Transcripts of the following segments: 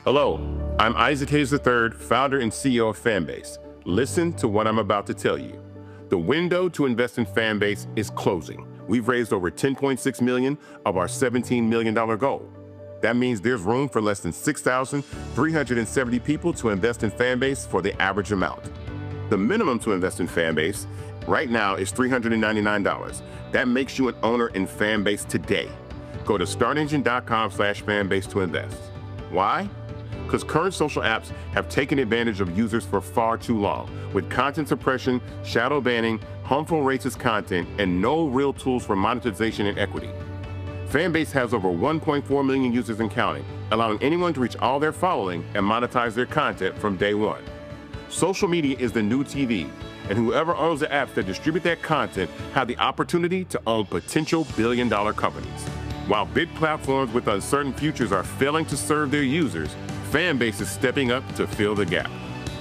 Hello, I'm Isaac Hayes III, founder and CEO of Fanbase. Listen to what I'm about to tell you. The window to invest in Fanbase is closing. We've raised over $10.6 million of our $17 million goal. That means there's room for less than 6,370 people to invest in Fanbase for the average amount. The minimum to invest in Fanbase right now is $399. That makes you an owner in Fanbase today. Go to startengine.com/fanbase to invest. Why? Because current social apps have taken advantage of users for far too long, with content suppression, shadow banning, harmful racist content, and no real tools for monetization and equity. Fanbase has over 1.4 million users and counting, allowing anyone to reach all their following and monetize their content from day one. Social media is the new TV, and whoever owns the apps that distribute that content have the opportunity to own potential billion-dollar companies. While big platforms with uncertain futures are failing to serve their users, Fanbase is stepping up to fill the gap.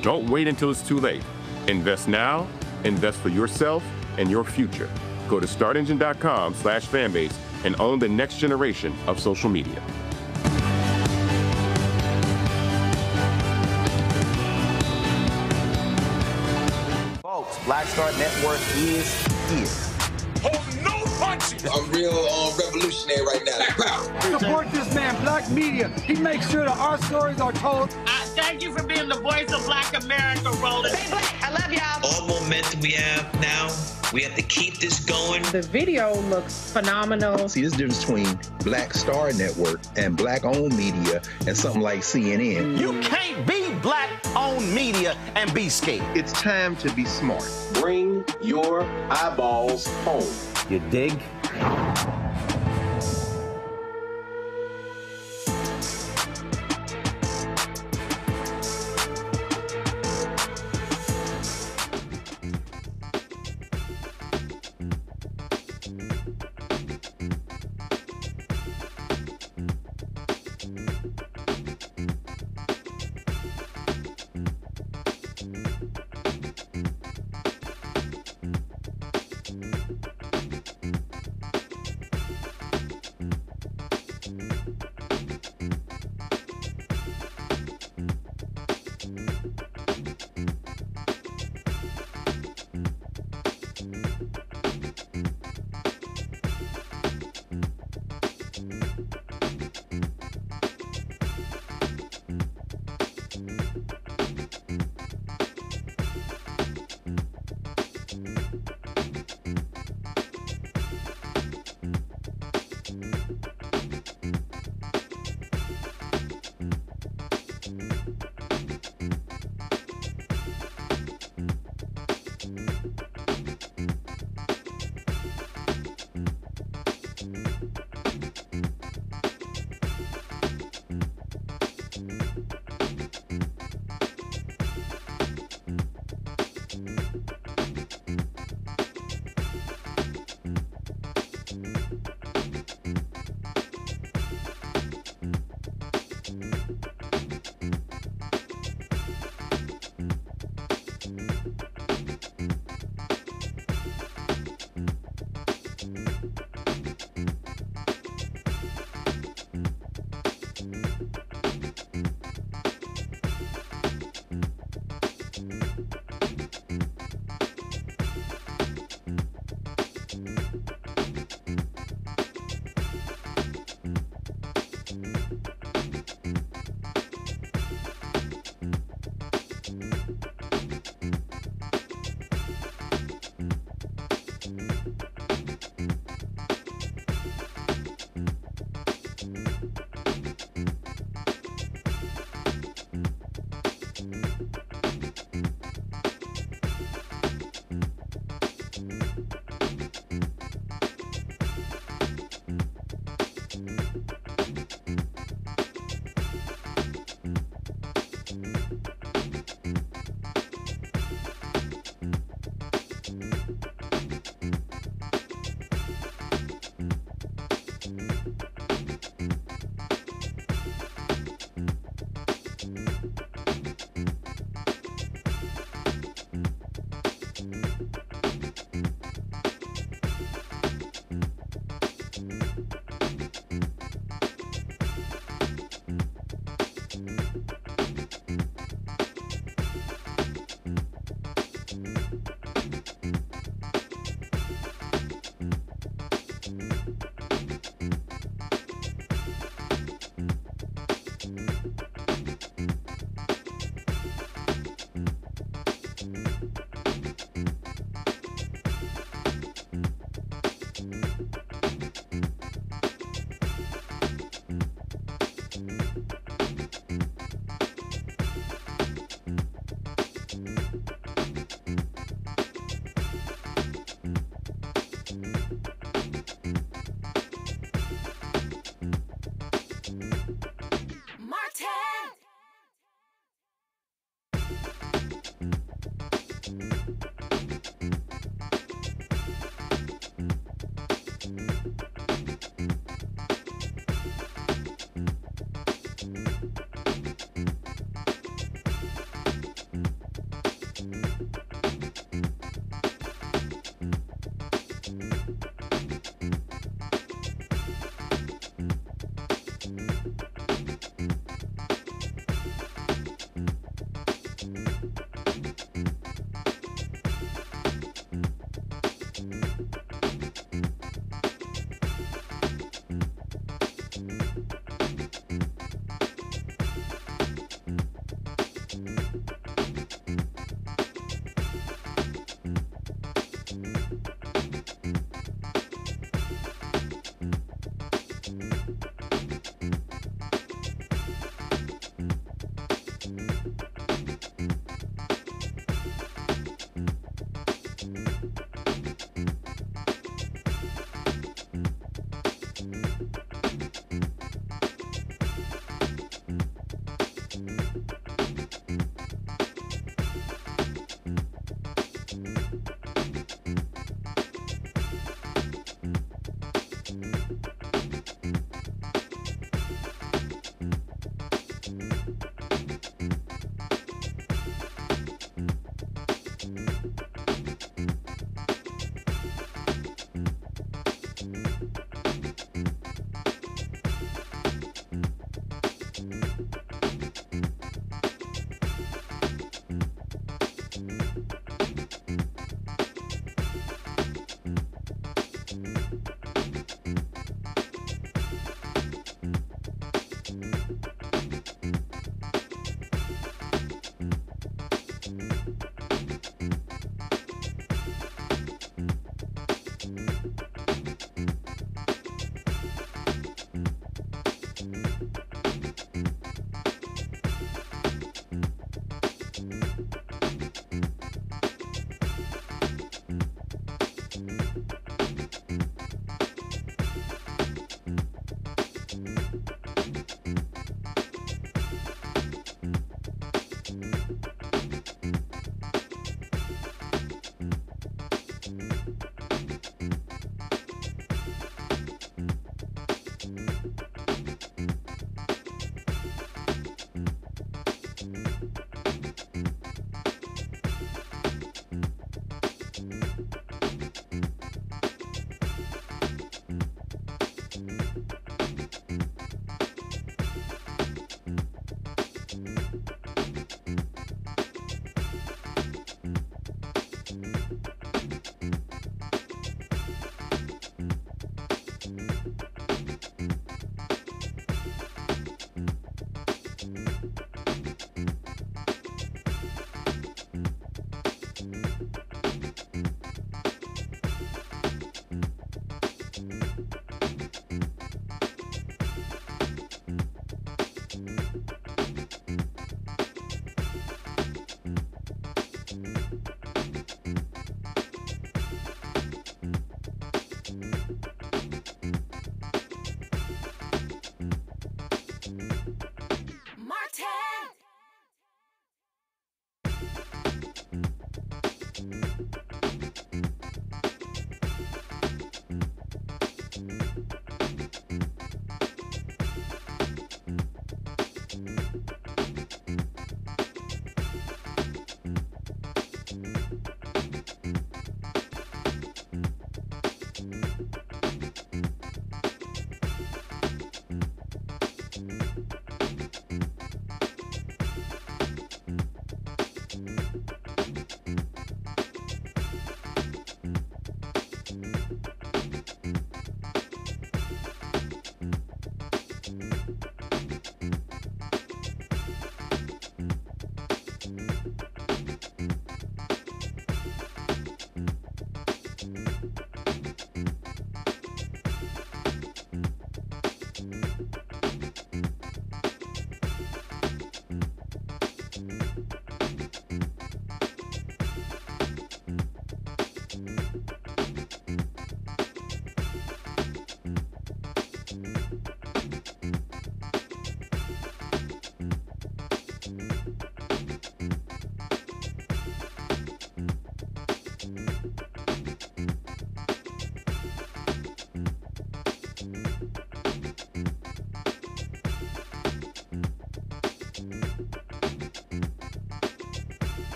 Don't wait until it's too late. Invest now, invest for yourself and your future. Go to startengine.com/fanbase and own the next generation of social media. Folks, Black Star Network is here. Hold no punches! I'm real revolutionary right now. Black power. Support this man, Black Media. He makes sure that our stories are told. Thank you for being the voice of Black America, Roland. Stay black. I love y'all. All momentum we have now, we have to keep this going. The video looks phenomenal. See, there's a difference between Black Star Network and Black-owned media and something like CNN. You can't be Black-owned media and be scared. It's time to be smart. Bring your eyeballs home. You dig?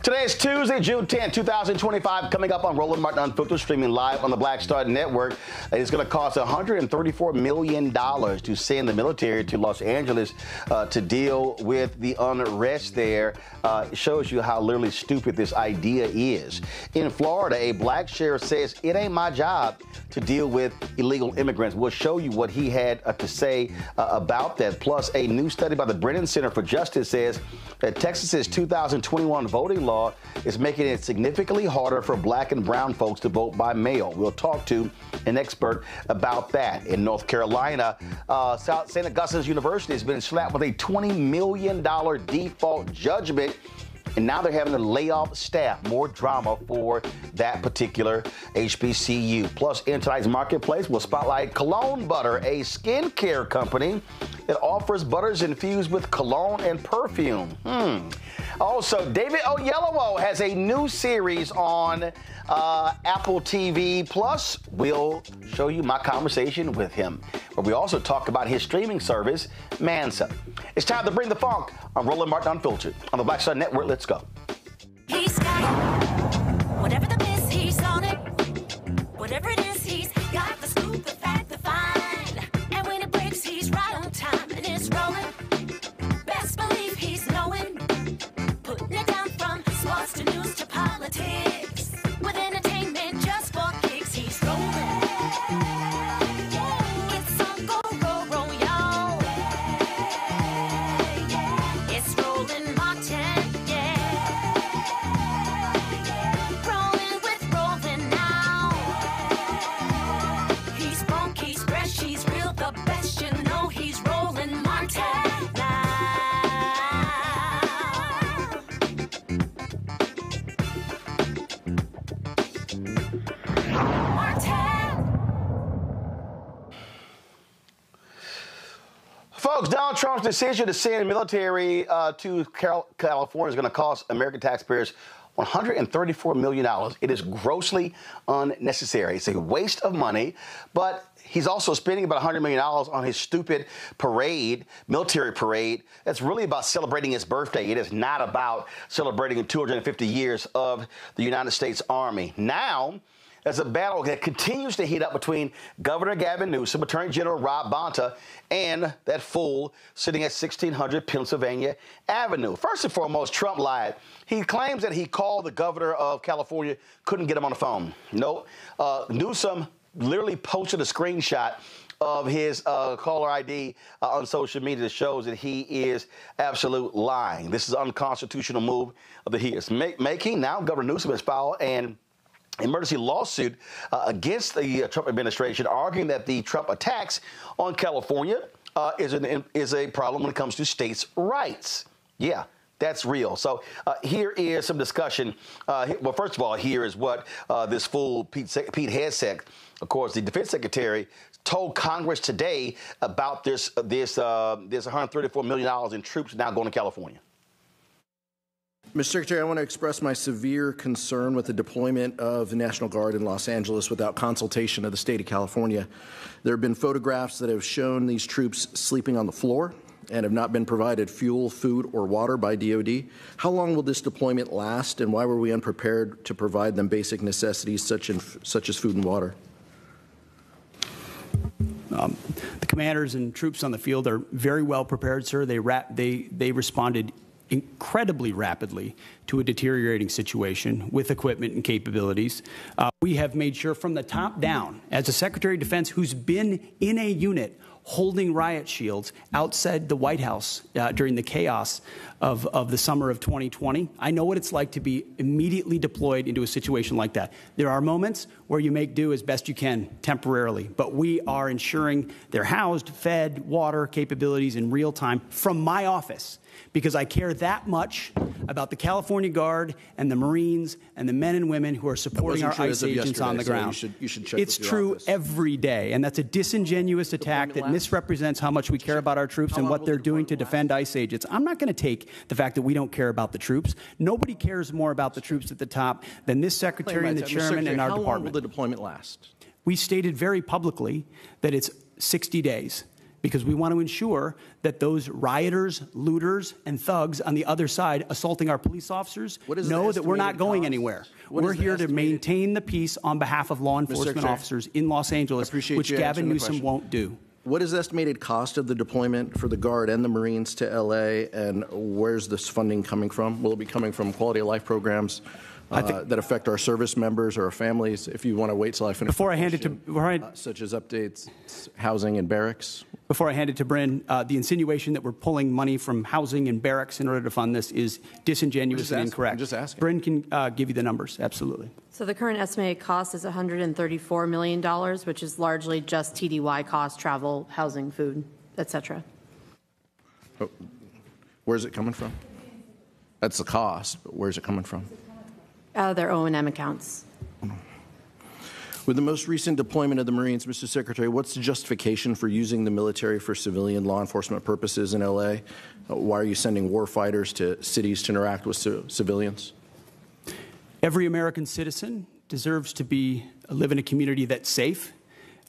Today is Tuesday, June 10, 2025. Coming up on Roland Martin Unfiltered, streaming live on the Black Star Network. It's going to cost $134 million to send the military to Los Angeles to deal with the unrest there. It shows you how literally stupid this idea is. In Florida, a black sheriff says, "It ain't my job to deal with illegal immigrants." We'll show you what he had to say about that. Plus, a new study by the Brennan Center for Justice says that Texas's 2021 voting law is making it significantly harder for black and brown folks to vote by mail. We'll talk to an expert about that. In North Carolina, St. Augustine's University has been slapped with a $20 million default judgment, and now they're having to lay off staff. More drama for that particular HBCU. Plus, in tonight's marketplace, we'll spotlight Cologne Butter, a skincare company that offers butters infused with cologne and perfume. Also, David Oyelowo has a new series on Apple TV+. Plus, we'll show you my conversation with him, where we also talk about his streaming service, Mansa. It's time to bring the funk on Roland Martin Unfiltered on the Black Star Network. Let's go. He's got it. Whatever the miss, he's on it. Whatever it is, he's got the scoop, the fact, the find. And when it breaks, he's right on time and it's rolling. Best believe he's knowing. Putting it down from sports to news to politics. With entertainment just for kicks, he's rolling. It's on go, go, roll, y'all. It's Roland Martin, yeah. Rolling with Roland now. He's funk, he's fresh, he's real, the best, you know he's Roland Martin now. Folks, Donald Trump's decision to send military to California is going to cost American taxpayers $134 million. It is grossly unnecessary. It's a waste of money, but he's also spending about $100 million on his stupid parade, military parade. That's really about celebrating his birthday. It is not about celebrating 250 years of the United States Army. Now, there's a battle that continues to heat up between Governor Gavin Newsom, Attorney General Rob Bonta, and that fool sitting at 1600 Pennsylvania Avenue. First and foremost, Trump lied. He claims that he called the governor of California, couldn't get him on the phone. Nope. Newsom literally posted a screenshot of his caller ID on social media that shows that he is absolute lying. This is an unconstitutional move that he is making. Now, Governor Newsom has filed an emergency lawsuit against the Trump administration, arguing that the Trump attacks on California is a problem when it comes to states' rights. Yeah, that's real. So here is some discussion. Well, first of all, here is what this fool Pete Hegseth, of course, the Defense Secretary, told Congress today about this $134 million in troops now going to California. Mr. Secretary, I want to express my severe concern with the deployment of the National Guard in Los Angeles without consultation of the state of California. There have been photographs that have shown these troops sleeping on the floor and have not been provided fuel, food, or water by DOD. How long will this deployment last, and why were we unprepared to provide them basic necessities such as food and water? The commanders and troops on the field are very well prepared, sir. They responded incredibly rapidly to a deteriorating situation with equipment and capabilities. We have made sure from the top down, as a Secretary of Defense who's been in a unit holding riot shields outside the White House during the chaos of the summer of 2020. I know what it's like to be immediately deployed into a situation like that. There are moments where you make do as best you can temporarily, but we are ensuring they're housed, fed, water capabilities in real time from my office, because I care that much about the California Guard and the Marines and the men and women who are supporting our ICE agents on the ground. So you should check it's true every day, and that's a disingenuous attack that misrepresents how much we care about our troops and what they're doing to defend ICE agents. I'm not going to take the fact that we don't care about the troops. Nobody cares more about the troops at the top than this Secretary and the Chairman and our department. How long will the deployment last? We stated very publicly that it's 60 days. Because we want to ensure that those rioters, looters, and thugs on the other side assaulting our police officers know that we're not going anywhere. We're here to maintain the peace on behalf of law enforcement officers in Los Angeles, which Gavin Newsom won't do. What is the estimated cost of the deployment for the Guard and the Marines to L.A., and where's this funding coming from? Will it be coming from quality of life programs that affect our service members or our families? If you want to wait till I finish. Before I hand it to such as updates, housing and barracks. Before I hand it to Brennan, the insinuation that we're pulling money from housing and barracks in order to fund this is disingenuous and incorrect. I'm just asking. Brennan can give you the numbers. Absolutely. So the current estimated cost is $134 million, which is largely just TDY costs, travel, housing, food, et cetera. Oh, where's it coming from? That's the cost, but where's it coming from? Their O&M accounts. With the most recent deployment of the Marines, Mr. Secretary, what's the justification for using the military for civilian law enforcement purposes in L.A.? Why are you sending war fighters to cities to interact with civilians? Every American citizen deserves to live in a community that's safe,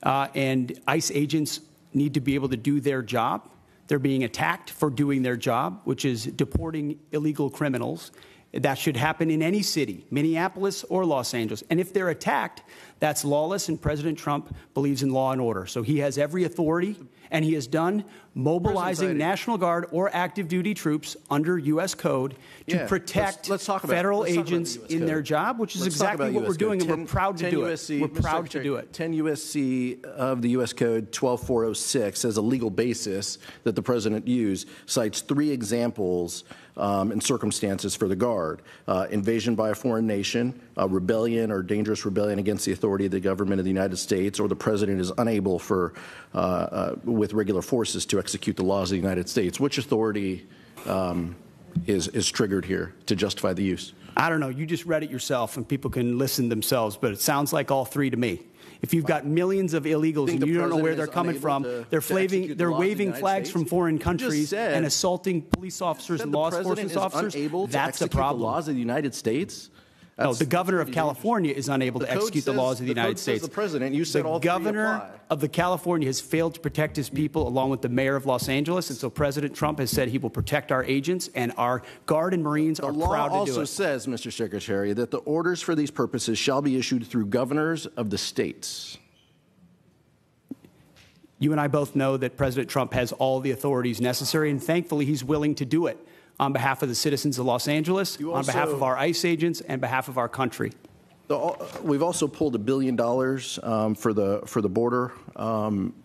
and ICE agents need to be able to do their job. They're being attacked for doing their job, which is deporting illegal criminals. That should happen in any city, Minneapolis or Los Angeles. And if they're attacked, that's lawless, and President Trump believes in law and order. So he has every authority, and he has done mobilizing National Guard or active duty troops under U.S. code to protect federal agents in their job, which is exactly what we're doing, and we're proud to do it. We're proud to do it. 10 U.S.C. of the U.S. Code 12406 as a legal basis that the President used cites 3 examples and circumstances for the Guard: invasion by a foreign nation, rebellion or dangerous rebellion against the authority of the government of the United States, or the President is unable with regular forces to execute the laws of the United States. Which authority is triggered here to justify the use? I don't know. You just read it yourself, and people can listen themselves, but it sounds like all three to me. If you've got millions of illegals and you don't know where they're coming from, they're waving flags from foreign countries and assaulting police officers and law enforcement officers, that's the problem. The laws of the United States? No, the governor of California is unable to execute the laws of the United States. The president, you said all three apply. The governor of the California has failed to protect his people, along with the mayor of Los Angeles, and so President Trump has said he will protect our agents, and our Guard and Marines are proud to do it. The law also says, Mr. Secretary, that the orders for these purposes shall be issued through governors of the states. You and I both know that President Trump has all the authorities necessary, and thankfully he's willing to do it on behalf of the citizens of Los Angeles, on behalf of our ICE agents, and behalf of our country. We've also pulled $1 billion for the border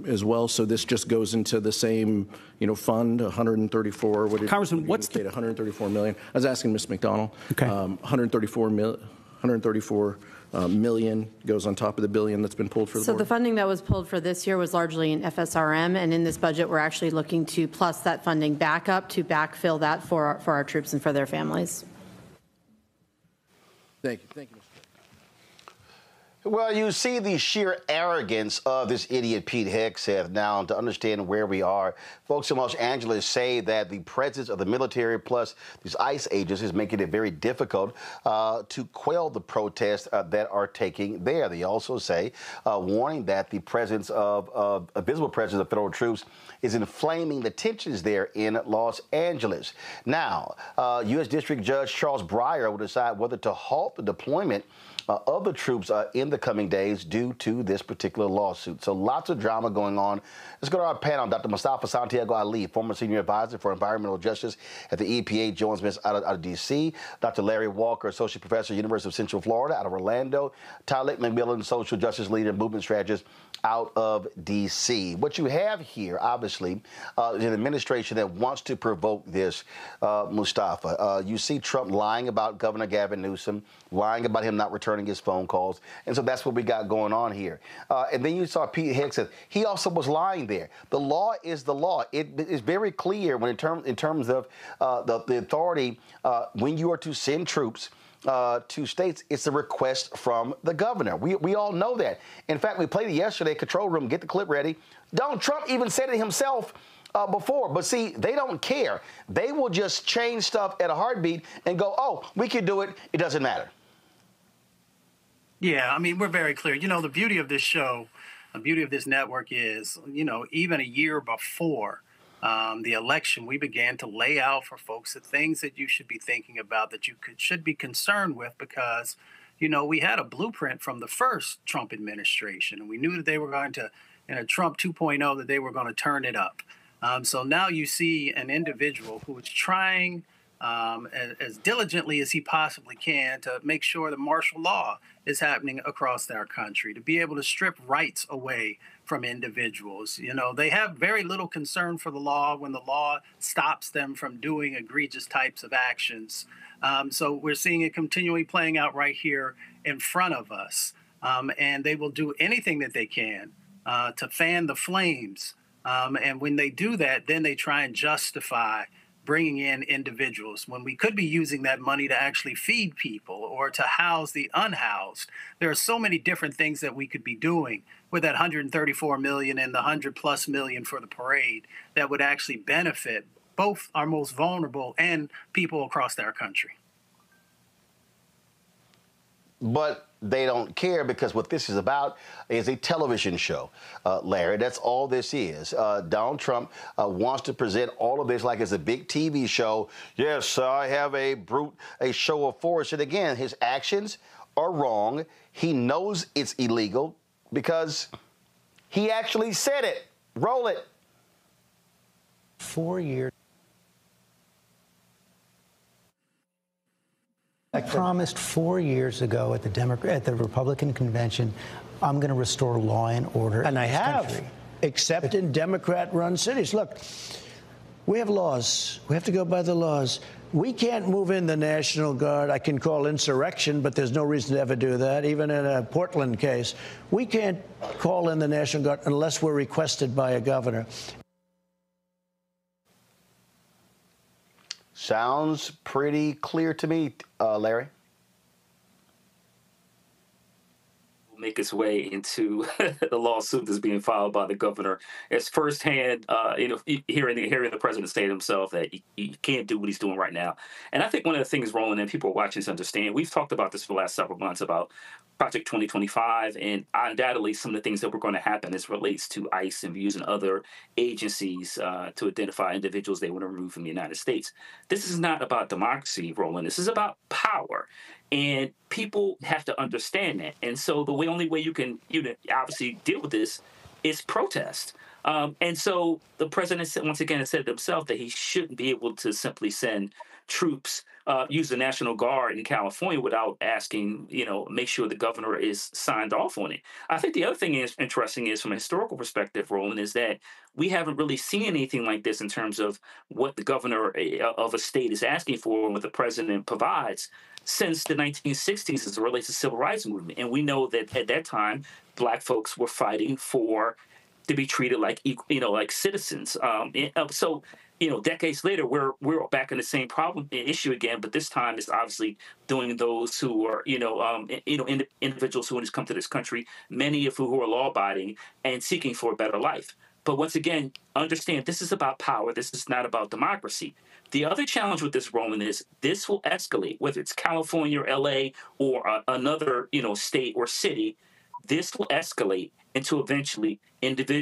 as well. So this just goes into the same, fund, 134. What did Congressman, what's the 134 million? I was asking Ms. McDonald. Okay. 134 million goes on top of the billion that's been pulled for the border. So the funding that was pulled for this year was largely in FSRM, and in this budget, we're actually looking to plus that funding back up to backfill that for our troops and for their families. Thank you. Thank you, Mr. Well, you see the sheer arrogance of this idiot Pete Hegseth. Now, to understand where we are, folks in Los Angeles say that the presence of the military plus these ICE agents is making it very difficult to quell the protests that are taking there. They also say, warning that the presence of a visible presence of federal troops is inflaming the tensions there in Los Angeles. Now, U.S. District Judge Charles Breyer will decide whether to halt the deployment of the troops in the coming days due to this particular lawsuit. So lots of drama going on. Let's go to our panel. Dr. Mustafa Santiago Ali, former senior advisor for environmental justice at the EPA, joins me out of D.C. Dr. Larry Walker, associate professor, University of Central Florida, out of Orlando. Tyler McMillan, social justice leader and movement strategist out of D.C. What you have here, obviously, is an administration that wants to provoke this, Mustafa. You see Trump lying about Governor Gavin Newsom, lying about him not returning his phone calls. And so that's what we got going on here. And then you saw Pete Hegseth. He also was lying there. The law is the law. It is very clear when in terms of the authority when you are to send troops to states, it's a request from the governor. We all know that. In fact, we played it yesterday, control room, get the clip ready. Donald Trump even said it himself before. But see, they don't care. They will just change stuff at a heartbeat and go, oh, we can do it. It doesn't matter. Yeah, I mean, we're very clear. The beauty of this show, the beauty of this network is, even a year before the election, we began to lay out for folks the things that you should be thinking about, that you should be concerned with, because, we had a blueprint from the first Trump administration, and we knew that they were going to, in a Trump 2.0, that they were going to turn it up. So now you see an individual who is trying as diligently as he possibly can to make sure that martial law is happening across our country, to be able to strip rights away from individuals. They have very little concern for the law when the law stops them from doing egregious types of actions. So we're seeing it continually playing out right here in front of us. And they will do anything that they can to fan the flames. And when they do that, then they try and justify bringing in individuals when we could be using that money to actually feed people or to house the unhoused. There are so many different things that we could be doing with that $134 million and the $100+ million for the parade that would actually benefit both our most vulnerable and people across our country. But they don't care, because what this is about is a television show, Larry. That's all this is. Donald Trump wants to present all of this like it's a big TV show. Yes, I have a show of force. And again, his actions are wrong. He knows it's illegal because he actually said it. Roll it. 4 years. I promised 4 years ago at the Republican convention, I'm going to restore law and order in this country. Except in Democrat-run cities. Look, we have laws. We have to go by the laws. We can't move in the National Guard. I can call insurrection, but there's no reason to ever do that, even in a Portland case. We can't call in the National Guard unless we're requested by a governor. Sounds pretty clear to me, Larry. Make its way into the lawsuit that's being filed by the governor. It's firsthand, hearing the president say himself that he can't do what he's doing right now. And I think one of the things, Roland, and people watching to understand, we've talked about this for the last several months about Project 2025, and undoubtedly some of the things that were going to happen as relates to ICE and using other agencies to identify individuals they want to remove from the United States. This is not about democracy, Roland. This is about power. And people have to understand that. And so the only way you can obviously deal with this is protest. And so the president, once again, has said himself that he shouldn't be able to simply send troops, use the National Guard in California without asking, make sure the governor is signed off on it. I think the other thing is interesting is from a historical perspective, Roland, is that we haven't really seen anything like this in terms of what the governor of a state is asking for and what the president provides since the 1960s as it relates to the civil rights movement. And we know that at that time, Black folks were fighting to be treated like like citizens. So decades later, we're back in the same issue again, but this time it's obviously doing those who are individuals who have come to this country, many of who are law-abiding and seeking for a better life. But once again, understand this is about power. This is not about democracy. The other challenge with this, Roman, is this will escalate, whether it's California or LA or another state or city. This will escalate into eventually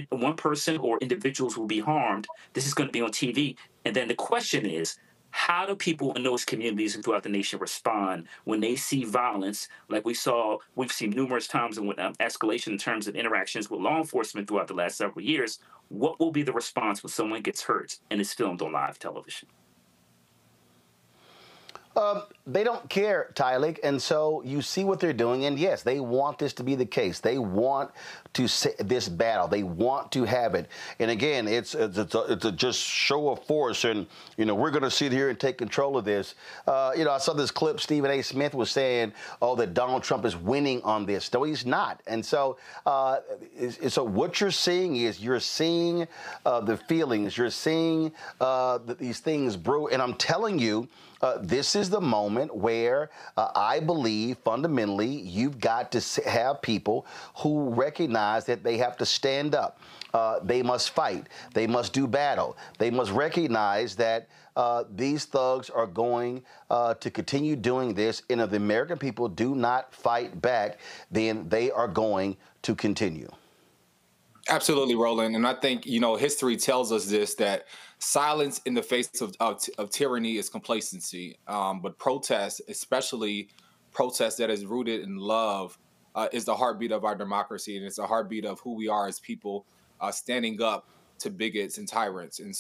one person or individuals will be harmed. This is going to be on TV. And then the question is, how do people in those communities and throughout the nation respond when they see violence like we've seen numerous times in escalation in terms of interactions with law enforcement throughout the last several years? What will be the response when someone gets hurt and is filmed on live television? They don't care, Tylik, and so you see what they're doing, and yes, they want this to be the case. They want to this battle. They want to have it, and again, it's a just show of force, and we're going to sit here and take control of this. I saw this clip. Stephen A. Smith was saying, that Donald Trump is winning on this. No, he's not, and so what you're seeing is the feelings. You're seeing these things brew, and I'm telling you. This is the moment where I believe fundamentally you've got to have people who recognize that they have to stand up. They must fight. They must do battle. They must recognize that these thugs are going to continue doing this. And if the American people do not fight back, then they are going to continue. Absolutely, Roland. And I think, history tells us this, that silence in the face of tyranny is complacency. But protest, especially protest that is rooted in love, is the heartbeat of our democracy. And it's the heartbeat of who we are as people standing up to bigots and tyrants. And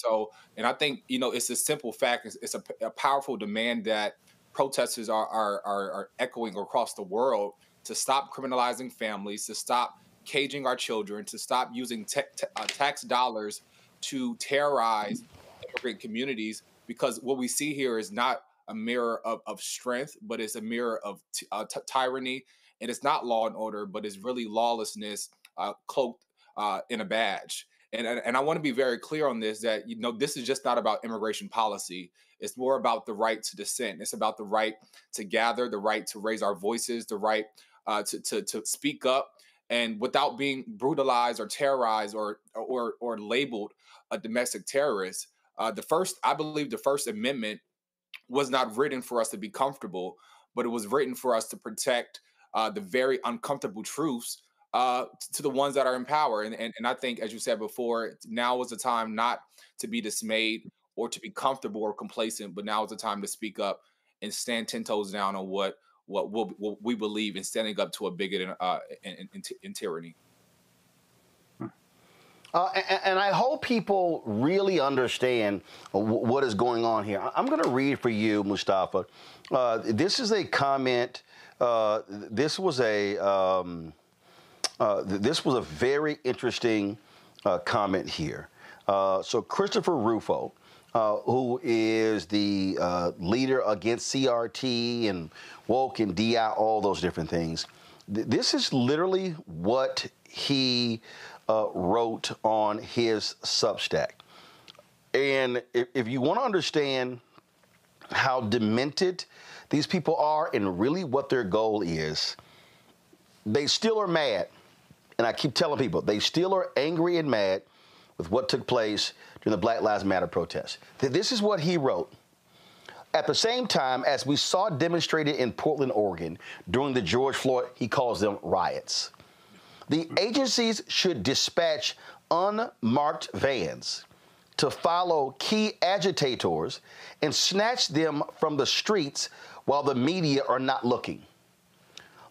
I think, it's a simple fact. It's a powerful demand that protesters are echoing across the world to stop criminalizing families, to stop caging our children, to stop using tax dollars to terrorize immigrant communities, because what we see here is not a mirror of strength, but it's a mirror of tyranny, and it's not law and order, but it's really lawlessness cloaked in a badge. And I want to be very clear on this, that this is just not about immigration policy. It's more about the right to dissent. It's about the right to gather, the right to raise our voices, the right to speak up. And without being brutalized or terrorized or labeled a domestic terrorist, I believe the First Amendment was not written for us to be comfortable, but it was written for us to protect the very uncomfortable truths to the ones that are in power. And I think, as you said before, now is the time not to be dismayed or to be comfortable or complacent, but now is the time to speak up and stand 10 toes down on what we believe in, standing up to a bigot and tyranny. And I hope people really understand what is going on here. I'm going to read for you, Mustafa. This is a comment. This was a very interesting comment here. So Christopher Rufo, who is the leader against CRT and woke and DI, all those different things. This is literally what he wrote on his Substack. And if you want to understand how demented these people are and really what their goal is. They still are mad. And I keep telling people, they still are angry and mad with what took place during the Black Lives Matter protests. This is what he wrote. At the same time, as we saw demonstrated in Portland, Oregon, during the George Floyd, he calls them riots, the agencies should dispatch unmarked vans to follow key agitators and snatch them from the streets while the media are not looking.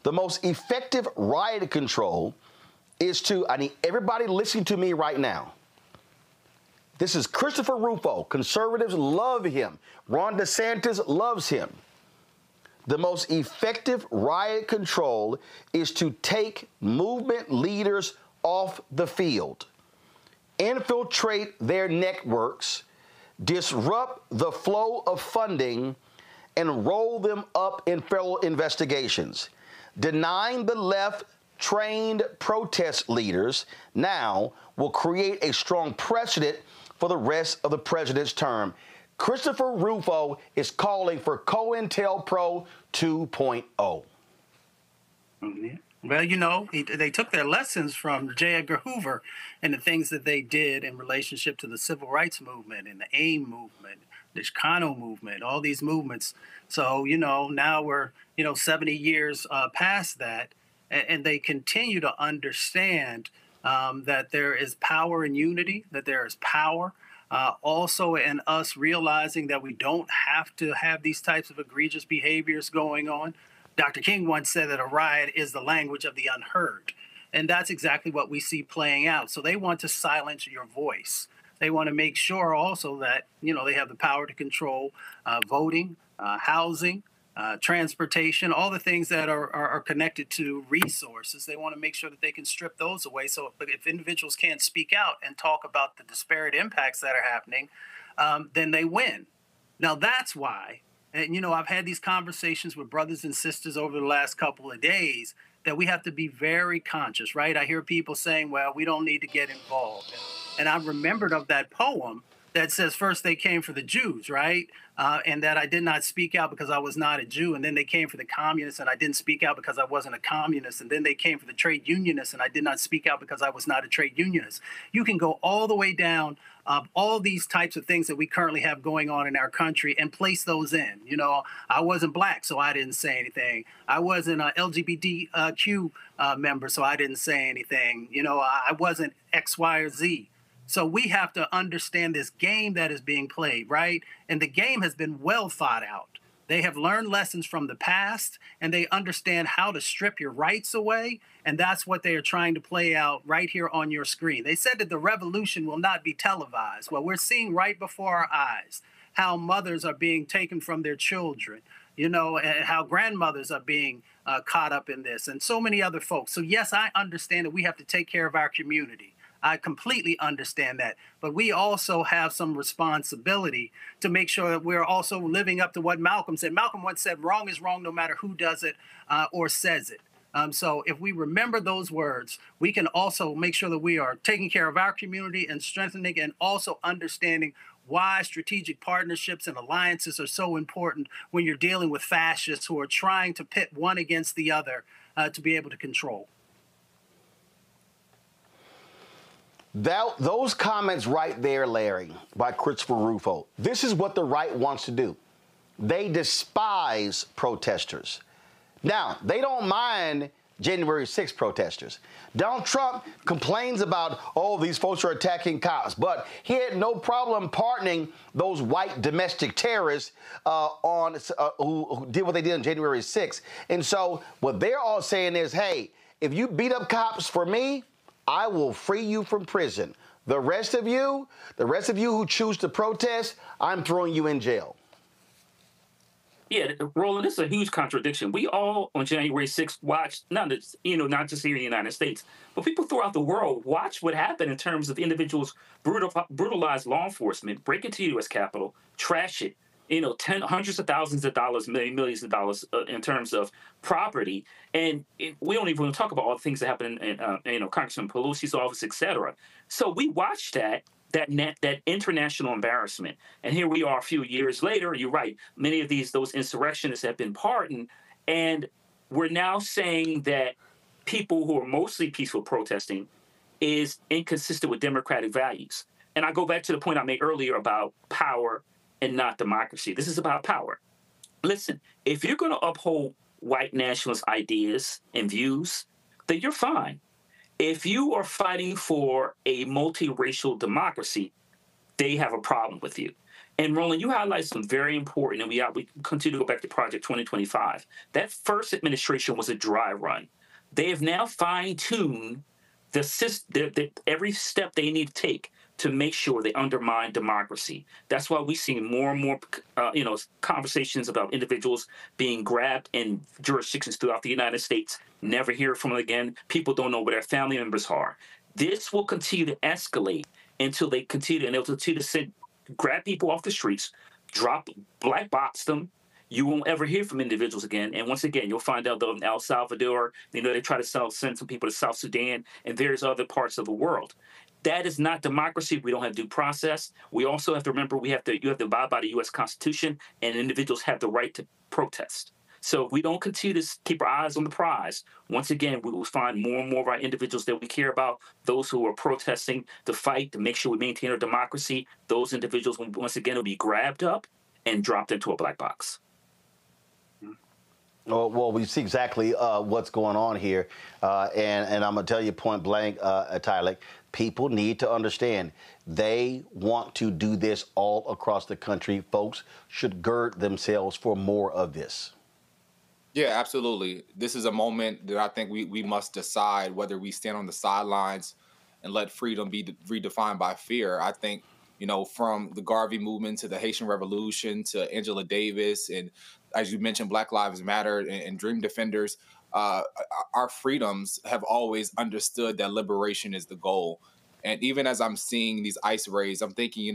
The most effective riot control is to, I need everybody listening to me right now. This is Christopher Rufo. Conservatives love him. Ron DeSantis loves him. The most effective riot control is to take movement leaders off the field, infiltrate their networks, disrupt the flow of funding, and roll them up in federal investigations. Denying the left trained protest leaders now will create a strong precedent for the rest of the president's term. Christopher Rufo is calling for COINTELPRO 2.0. Well, you know, they took their lessons from J. Edgar Hoover and the things that they did in relationship to the civil rights movement and the AIM movement, the Chicano movement, all these movements. So, you know, now we're, 70 years past that, and they continue to understand that there is power in unity, that there is power also in us realizing that we don't have to have these types of egregious behaviors going on. Dr. King once said that a riot is the language of the unheard. And that's exactly what we see playing out. So they want to silence your voice. They want to make sure also that, they have the power to control voting, housing, transportation, all the things that are connected to resources. They want to make sure that they can strip those away. So if individuals can't speak out and talk about the disparate impacts that are happening, then they win. Now, that's why, and I've had these conversations with brothers and sisters over the last couple of days that we have to be very conscious, right? I hear people saying, well, we don't need to get involved. And I remembered of that poem that says first they came for the Jews, right? And that I did not speak out because I was not a Jew. And then they came for the communists and I didn't speak out because I wasn't a communist. And then they came for the trade unionists and I did not speak out because I was not a trade unionist. You can go all the way down all these types of things that we currently have going on in our country and place those in. I wasn't black, so I didn't say anything. I wasn't an LGBTQ member, so I didn't say anything. I wasn't X, Y, or Z. So we have to understand this game that is being played, right? And the game has been well thought out. They have learned lessons from the past, and they understand how to strip your rights away. And that's what they are trying to play out right here on your screen. They said that the revolution will not be televised. Well, we're seeing right before our eyes how mothers are being taken from their children, and how grandmothers are being caught up in this, and so many other folks. So yes, I understand that we have to take care of our community. I completely understand that. But we also have some responsibility to make sure that we're also living up to what Malcolm said. Malcolm once said, wrong is wrong no matter who does it or says it. So if we remember those words, we can also make sure that we are taking care of our community and strengthening and also understanding why strategic partnerships and alliances are so important when you're dealing with fascists who are trying to pit one against the other to be able to control. Those comments right there, Larry, by Christopher Rufo, this is what the right wants to do. They despise protesters. Now, they don't mind January 6th protesters. Donald Trump complains about, these folks are attacking cops, but he had no problem pardoning those white domestic terrorists who did what they did on January 6th. And so what they're all saying is, hey, if you beat up cops for me, I will free you from prison. The rest of you who choose to protest, I'm throwing you in jail. Yeah, Roland, this is a huge contradiction. We all on January 6th watched, not just here in the United States, but people throughout the world watched what happened in terms of individuals brutalize law enforcement, break into the U.S. Capitol, trash it, hundreds of thousands of dollars, millions of dollars in terms of property. And we don't even want to talk about all the things that happened in Congressman Pelosi's office, et cetera. So we watched that. that international embarrassment. And here we are a few years later. You're right. Many of those insurrectionists have been pardoned, and we're now saying that people who are mostly peaceful protesting is inconsistent with democratic values. And I go back to the point I made earlier about power and not democracy. This is about power. Listen, if you're going to uphold white nationalist ideas and views, then you're fine. If you are fighting for a multiracial democracy, they have a problem with you. And Roland, you highlight some very important, and we continue to go back to Project 2025. That first administration was a dry run. They have now fine-tuned every step they need to take to make sure they undermine democracy. That's why we see more and more, conversations about individuals being grabbed in jurisdictions throughout the United States. Never hear from them again. People don't know where their family members are. This will continue to escalate until they continue, and they'll continue to grab people off the streets, black box them. You won't ever hear from individuals again. And once again, you'll find out though in El Salvador, they try to send some people to South Sudan and various other parts of the world. That is not democracy. We don't have due process. We also have to remember you have to abide by the U.S. Constitution, and individuals have the right to protest. So if we don't continue to keep our eyes on the prize, once again, we will find more and more of our individuals that we care about, those who are protesting to fight to make sure we maintain our democracy. Those individuals, once again, will be grabbed up and dropped into a black box. Well, we see exactly what's going on here. And I'm going to tell you point blank, Tyler, people need to understand they want to do this all across the country. Folks should gird themselves for more of this. Yeah, absolutely. This is a moment that I think we must decide whether we stand on the sidelines and let freedom be redefined by fear. I think, from the Garvey movement to the Haitian Revolution to Angela Davis and, as you mentioned, Black Lives Matter and Dream Defenders, our freedoms have always understood that liberation is the goal. And even as I'm seeing these ICE raids, I'm thinking,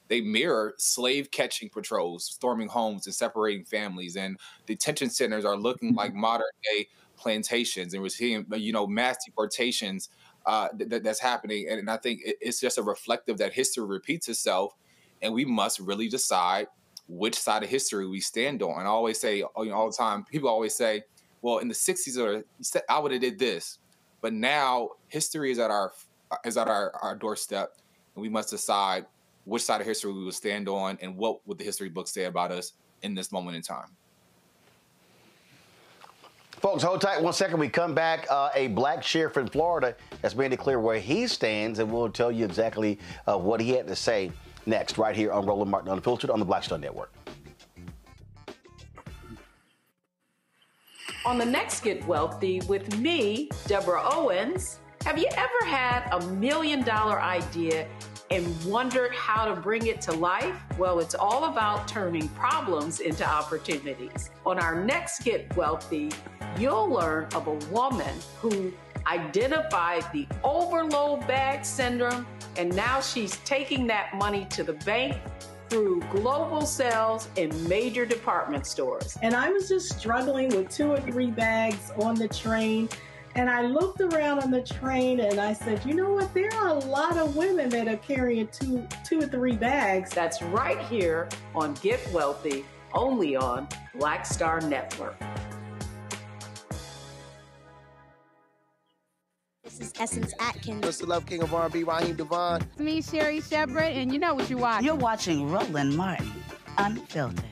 they mirror slave-catching patrols, storming homes and separating families. And detention centers are looking like modern-day plantations. And we're seeing, mass deportations that's happening. And I think it's just a reflective that history repeats itself. And we must really decide which side of history we stand on. And I always say, all the time, people always say, well, in the 60s, I would have did this. But now history is at our doorstep, and we must decide which side of history we will stand on and what would the history books say about us in this moment in time. Folks, hold tight 1 second. We come back. A black sheriff in Florida has made it clear where he stands, and we'll tell you exactly what he had to say next, right here on Roland Martin Unfiltered on the Black Star Network. On the next Get Wealthy with me, Deborah Owens, have you ever had $1 million idea and wondered how to bring it to life? Well, it's all about turning problems into opportunities. On our next Get Wealthy, you'll learn of a woman who identified the overload bag syndrome, and now she's taking that money to the bank through global sales in major department stores. And I was just struggling with 2 or 3 bags on the train. And I looked around on the train and I said, you know what? There are a lot of women that are carrying two or 3 bags. That's right here on Get Wealthy, only on Black Star Network. This is Essence Atkins. It's the Love King of R&B, Raheem Devon. It's me, Sherry Shepherd, and you know what you're watching. You're watching Roland Martin Unfiltered.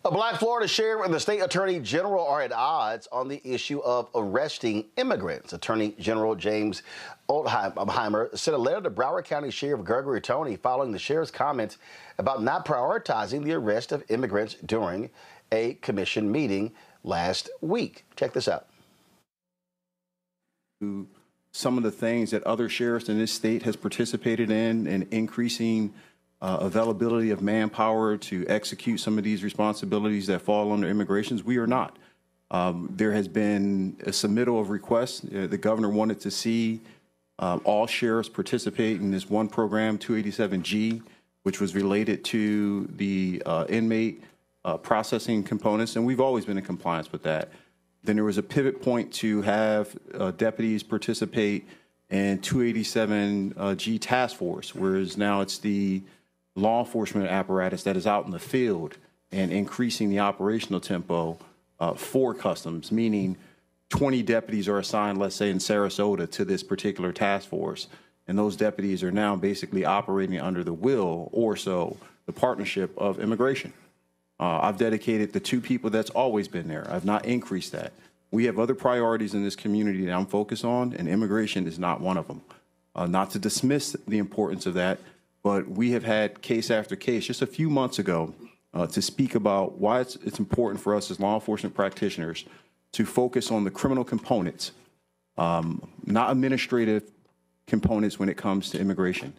A black Florida sheriff and the state attorney general are at odds on the issue of arresting immigrants. Attorney General James Oldheimer sent a letter to Broward County Sheriff Gregory Toney following the sheriff's comments about not prioritizing the arrest of immigrants during a commission meeting last week. Check this out. Some of the things that other sheriffs in this state has participated in and increasing availability of manpower to execute some of these responsibilities that fall under immigrations, we are not. There has been a submittal of requests. The governor wanted to see all sheriffs participate in this one program, 287G, which was related to the inmate processing components, and we've always been in compliance with that. Then there was a pivot point to have deputies participate in 287G task force, whereas now it's the law enforcement apparatus that is out in the field and increasing the operational tempo for customs, meaning 20 deputies are assigned, let's say in Sarasota, to this particular task force. And those deputies are now basically operating under the will, or so, the partnership of immigration. I've dedicated the 2 people that's always been there. I've not increased that. We have other priorities in this community that I'm focused on, and immigration is not one of them. Not to dismiss the importance of that, but we have had case after case just a few months ago to speak about why it's important for us as law enforcement practitioners to focus on the criminal components, not administrative components when it comes to immigration.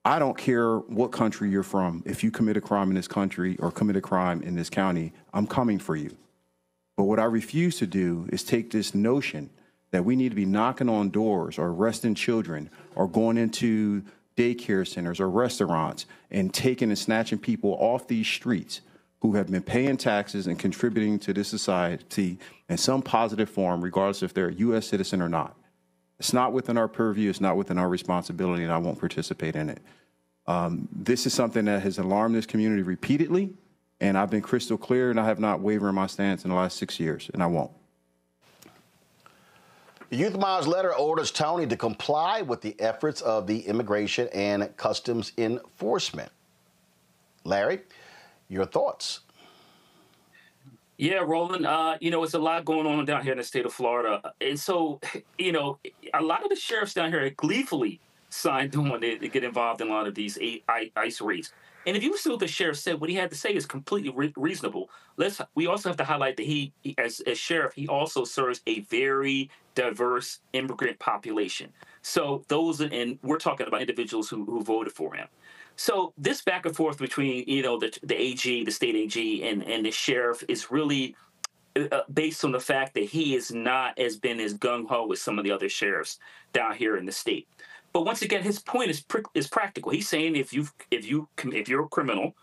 I don't care what country you're from. If you commit a crime in this country or commit a crime in this county, I'm coming for you. But what I refuse to do is take this notion that we need to be knocking on doors or arresting children or going into daycare centers or restaurants and taking and snatching people off these streets who have been paying taxes and contributing to this society in some positive form, regardless if they're a U.S. citizen or not. It's not within our purview. It's not within our responsibility, and I won't participate in it. This is something that has alarmed this community repeatedly, and I've been crystal clear, and I have not wavered in my stance in the last 6 years, and I won't. The Youth Miles letter orders Tony to comply with the efforts of the Immigration and Customs Enforcement. Larry, your thoughts? Yeah, Roland, it's a lot going on down here in the state of Florida. And so, a lot of the sheriffs down here gleefully signed on to get involved in a lot of these ICE raids. And if you see what the sheriff said, what he had to say is completely reasonable. We also have to highlight that he as sheriff, he also serves a very diverse immigrant population. So and we're talking about individuals who voted for him. So this back and forth between, the AG, the state AG, and the sheriff is really based on the fact that he is not as gung-ho as some of the other sheriffs down here in the state. But once again, his point is practical. He's saying if you're a criminal,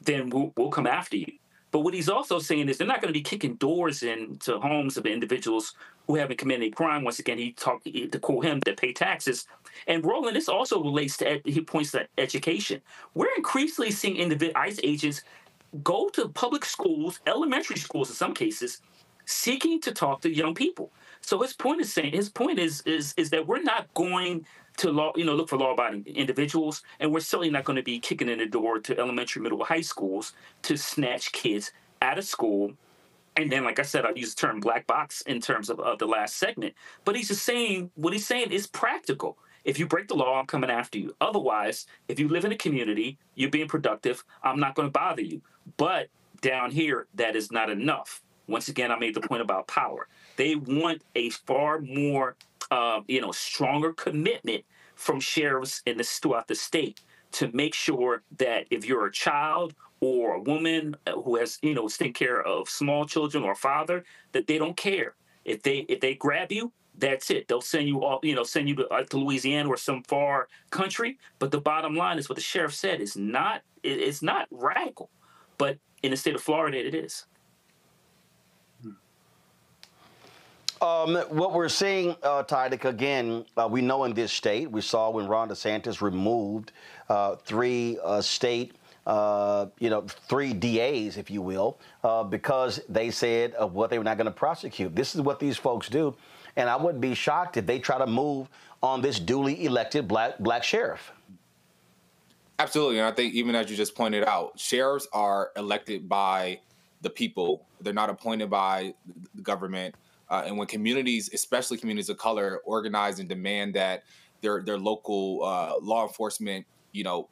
then we'll come after you. But what he's also saying is they're not going to be kicking doors into homes of individuals who haven't committed a crime. Once again, he to quote him, that pay taxes. And Roland, this also relates to, he points to education. We're increasingly seeing ICE agents go to public schools, elementary schools in some cases, seeking to talk to young people. So his point is that we're not going to look for law-abiding individuals, and we're certainly not going to be kicking in the door to elementary, middle, high schools to snatch kids out of school. And then, like I said, I use the term black box in terms of the last segment. But he's just saying, what he's saying is practical. If you break the law, I'm coming after you. Otherwise, if you live in a community, you're being productive, I'm not going to bother you. But down here, that is not enough. Once again, I made the point about power. They want a far more, stronger commitment from sheriffs throughout the state to make sure that if you're a child or a woman who has, taken care of small children or a father, that they don't care. If they grab you, that's it. They'll send you to Louisiana or some far country. But the bottom line is what the sheriff said is not radical, but in the state of Florida, it is. What we're seeing, Tydick, again, we know in this state, we saw when Ron DeSantis removed 3 state, 3 DAs, if you will, because they said of what they were not going to prosecute. This is what these folks do. And I wouldn't be shocked if they try to move on this duly elected black sheriff. Absolutely. And I think even as you just pointed out, sheriffs are elected by the people. They're not appointed by the government. And when communities, especially communities of color, organize and demand that their local law enforcement,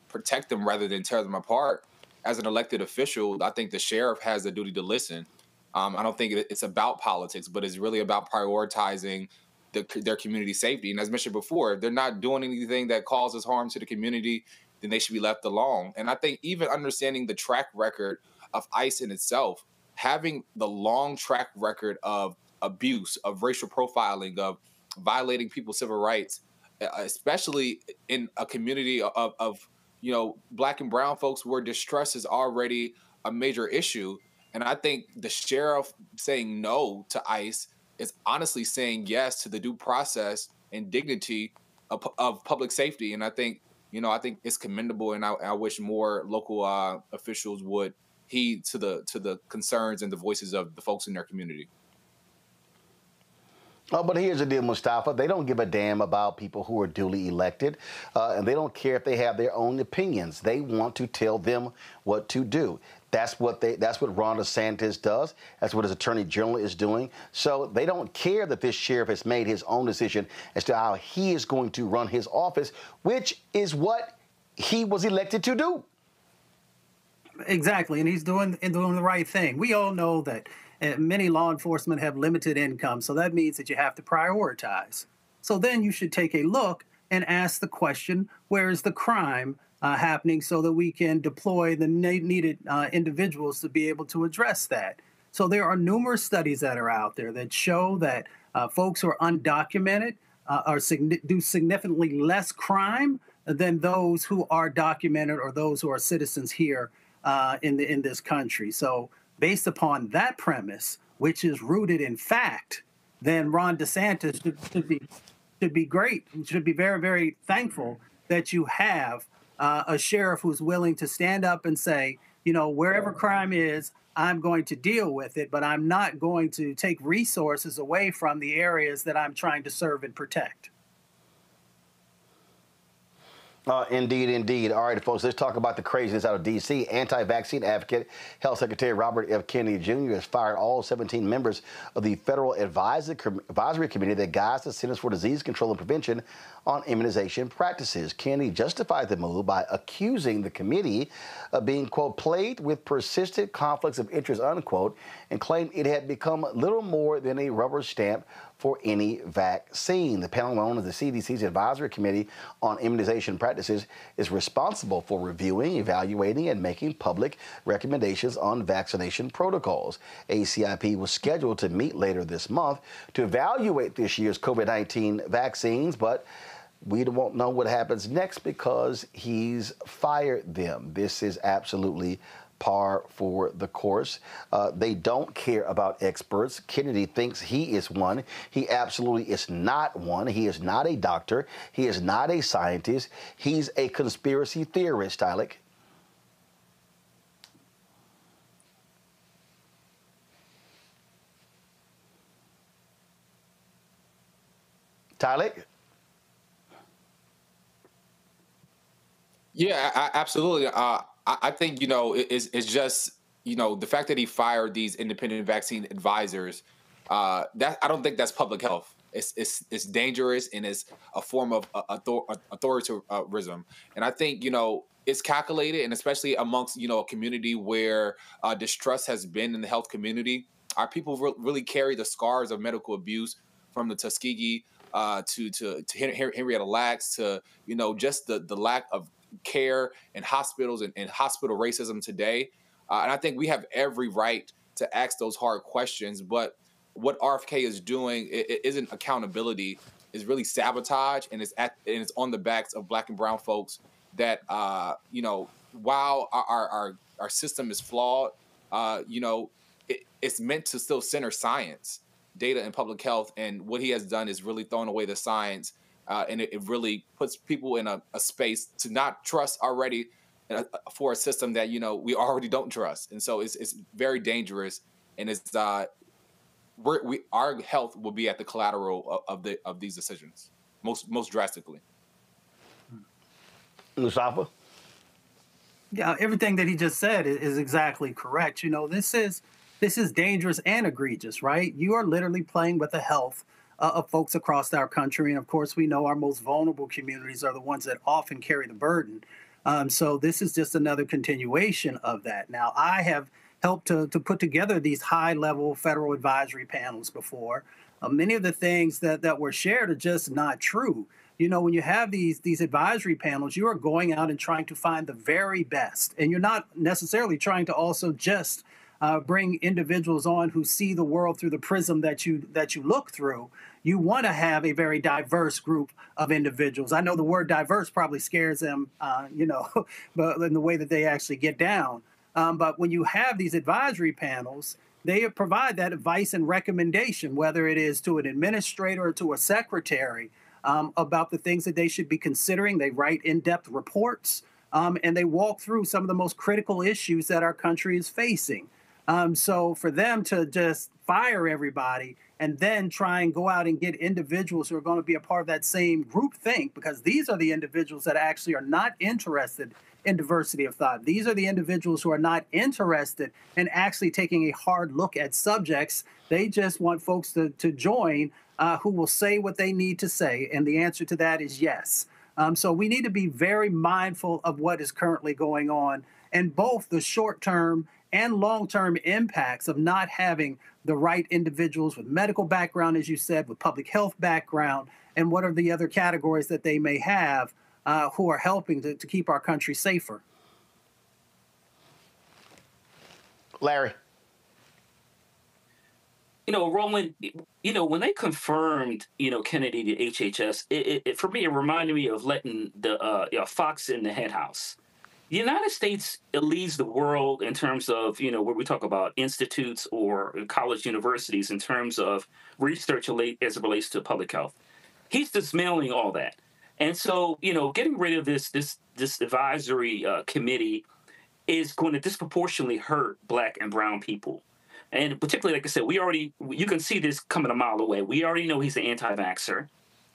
protect them rather than tear them apart, as an elected official, I think the sheriff has a duty to listen. I don't think it's about politics, but it's really about prioritizing their community safety. And as mentioned before, if they're not doing anything that causes harm to the community, then they should be left alone. And I think even understanding the track record of ICE in itself, having the long track record of abuse, of racial profiling, of violating people's civil rights, especially in a community of Black and brown folks where distrust is already a major issue. And I think the sheriff saying no to ICE is honestly saying yes to the due process and dignity of public safety. And I think it's commendable, and I wish more local officials would heed to the concerns and the voices of the folks in their community. Oh, but here's the deal, Mustafa. They don't give a damn about people who are duly elected, and they don't care if they have their own opinions. They want to tell them what to do. That's what Ron DeSantis does. That's what his attorney general is doing. So they don't care that this sheriff has made his own decision as to how he is going to run his office, which is what he was elected to do. Exactly, and he's doing the right thing. We all know that many law enforcement have limited income, so that means that you have to prioritize. So then you should take a look and ask the question, where is the crime happening, so that we can deploy the needed individuals to be able to address that. So there are numerous studies that are out there that show that folks who are undocumented do significantly less crime than those who are documented or those who are citizens here in this country. So based upon that premise, which is rooted in fact, then Ron DeSantis should be great. Should be very, very thankful that you have a sheriff who's willing to stand up and say, wherever crime is, I'm going to deal with it, but I'm not going to take resources away from the areas that I'm trying to serve and protect. Indeed, indeed. All right, folks, let's talk about the craziness out of D.C. Anti-vaccine advocate, Health Secretary Robert F. Kennedy Jr. has fired all 17 members of the Federal Advisory Committee that guides the Centers for Disease Control and Prevention on immunization practices. Kennedy justified the move by accusing the committee of being, quote, plagued with persistent conflicts of interest, unquote, and claimed it had become little more than a rubber stamp for any vaccine. The panel, known as the CDC's Advisory Committee on Immunization Practices, is responsible for reviewing, evaluating, and making public recommendations on vaccination protocols. ACIP was scheduled to meet later this month to evaluate this year's COVID-19 vaccines, but we won't know what happens next because he's fired them. This is absolutely par for the course. They don't care about experts. Kennedy thinks he is one. He absolutely is not one. He is not a doctor. He is not a scientist. He's a conspiracy theorist, Tyler. Tyler? Yeah, absolutely. I think, it's just, the fact that he fired these independent vaccine advisors, that I don't think that's public health. It's dangerous, and it's a form of authoritarianism. And I think, it's calculated, and especially amongst, a community where distrust has been in the health community. Our people really carry the scars of medical abuse, from the Tuskegee to Henrietta Lacks to, just the lack of care in hospitals and hospital racism today. And I think we have every right to ask those hard questions. But what RFK is doing, it isn't accountability, is really sabotage, and it's on the backs of Black and brown folks that, while our system is flawed, it's meant to still center science, data, and public health. And what he has done is really thrown away the science. And it really puts people in a space to not trust already for a system that, we already don't trust. And so it's very dangerous. And it's our health will be at the collateral of these decisions, most drastically. Mustafa? Yeah, everything that he just said is exactly correct. This is dangerous and egregious, right? You are literally playing with the health of folks across our country. And of course, we know our most vulnerable communities are the ones that often carry the burden. So this is just another continuation of that. Now, I have helped to put together these high-level federal advisory panels before. Many of the things that were shared are just not true. When you have these advisory panels, you are going out and trying to find the very best. And you're not necessarily trying to also just bring individuals on who see the world through the prism that you look through. You want to have a very diverse group of individuals. I know the word diverse probably scares them, but in the way that they actually get down. But when you have these advisory panels, they provide that advice and recommendation, whether it is to an administrator or to a secretary, about the things that they should be considering. They write in-depth reports, and they walk through some of the most critical issues that our country is facing. So for them to just fire everybody and then try and go out and get individuals who are going to be a part of that same group think, because these are the individuals that actually are not interested in diversity of thought. These are the individuals who are not interested in actually taking a hard look at subjects. They just want folks to join who will say what they need to say. And the answer to that is yes. So we need to be very mindful of what is currently going on, and both the short-term and long-term impacts of not having the right individuals with medical background, as you said, with public health background, and what are the other categories that they may have who are helping to keep our country safer. Larry. Roland, when they confirmed, Kennedy to HHS, it for me, it reminded me of letting the fox in the hen house. The United States leads the world in terms of, where we talk about institutes or college universities in terms of research as it relates to public health. He's dismantling all that. And so, getting rid of this advisory committee is going to disproportionately hurt Black and brown people. And particularly, like I said, you can see this coming a mile away. We already know he's an anti-vaxxer.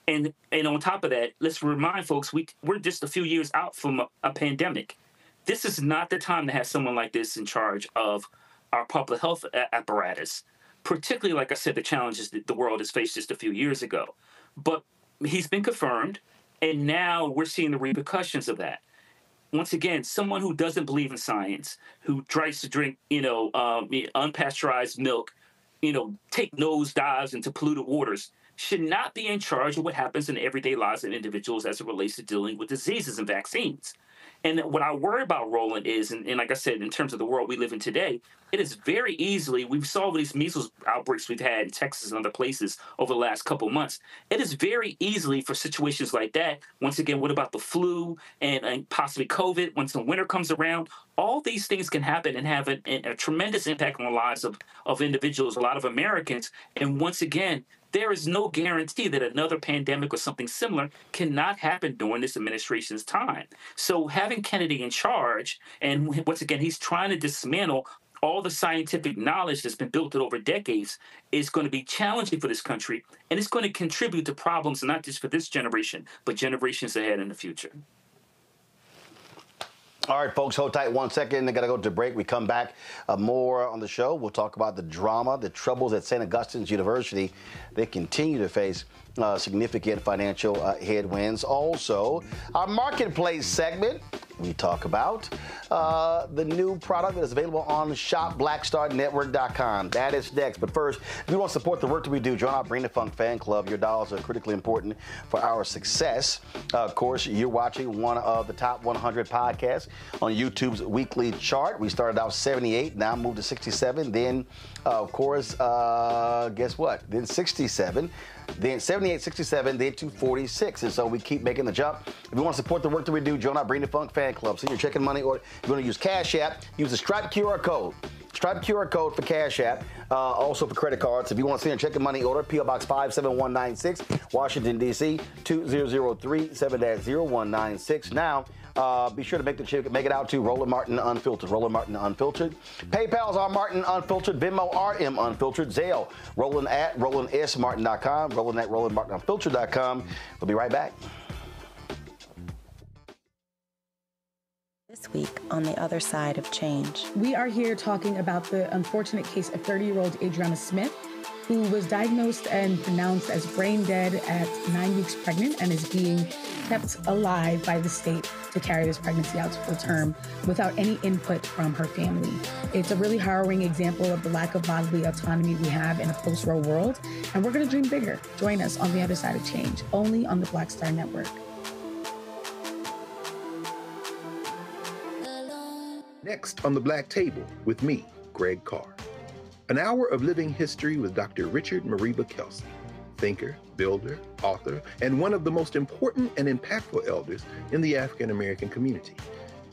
And on top of that, let's remind folks, we're just a few years out from a pandemic. This is not the time to have someone like this in charge of our public health apparatus, particularly, like I said, the challenges that the world has faced just a few years ago. But he's been confirmed, and now we're seeing the repercussions of that. Once again, someone who doesn't believe in science, who tries to drink, unpasteurized milk, take nosedives into polluted waters, should not be in charge of what happens in everyday lives of individuals as it relates to dealing with diseases and vaccines. And what I worry about, Roland, is, and like I said, in terms of the world we live in today, it is very easily, we've saw these measles outbreaks we've had in Texas and other places over the last couple of months. It is very easily for situations like that. Once again, what about the flu and possibly COVID? Once the winter comes around, all these things can happen and have a tremendous impact on the lives of individuals, a lot of Americans. And once again, there is no guarantee that another pandemic or something similar cannot happen during this administration's time. So having Kennedy in charge, and once again, he's trying to dismantle all the scientific knowledge that's been built over decades, is going to be challenging for this country, and it's going to contribute to problems not just for this generation, but generations ahead in the future. All right, folks, hold tight 1 second. They got to go to break. We come back more on the show. We'll talk about the drama, the troubles at St. Augustine's University. They continue to face significant financial headwinds. Also, our marketplace segment, we talk about the new product that is available on shopblackstarnetwork.com. That is next. But first, if you want to support the work that we do, join our Bring the Funk fan club. Your dollars are critically important for our success. Of course, you're watching one of the top 100 podcasts on YouTube's weekly chart. We started out 78, now moved to 67. Then, of course, guess what? Then 67. Then 78, 67, then 246. And so we keep making the jump. If you want to support the work that we do, join our Bring the Funk fan club. So you're checking money, or you're going to use Cash App, use the Stripe QR code. Stripe QR code for Cash App, also for credit cards. If you want to send your checking money order, P.O. Box 57196, Washington, D.C., 20037-0196. Now, be sure to make it out to Roland Martin Unfiltered. Roland Martin Unfiltered. PayPal's R Martin Unfiltered. Venmo RM Unfiltered. Zelle Roland at RolandSMartin.com. Roland at RolandMartinUnfiltered.com. We'll be right back. This week on The Other Side of Change. We are here talking about the unfortunate case of 30-year-old Adriana Smith, who was diagnosed and pronounced as brain dead at 9 weeks pregnant and is being kept alive by the state to carry this pregnancy out to full term without any input from her family. It's a really harrowing example of the lack of bodily autonomy we have in a post-war world, and we're going to dream bigger. Join us on The Other Side of Change, only on the Black Star Network. Next on the Black Table with me, Greg Carr. An hour of living history with Dr. Richard Mariba Kelsey, thinker, builder, author, and one of the most important and impactful elders in the African American community.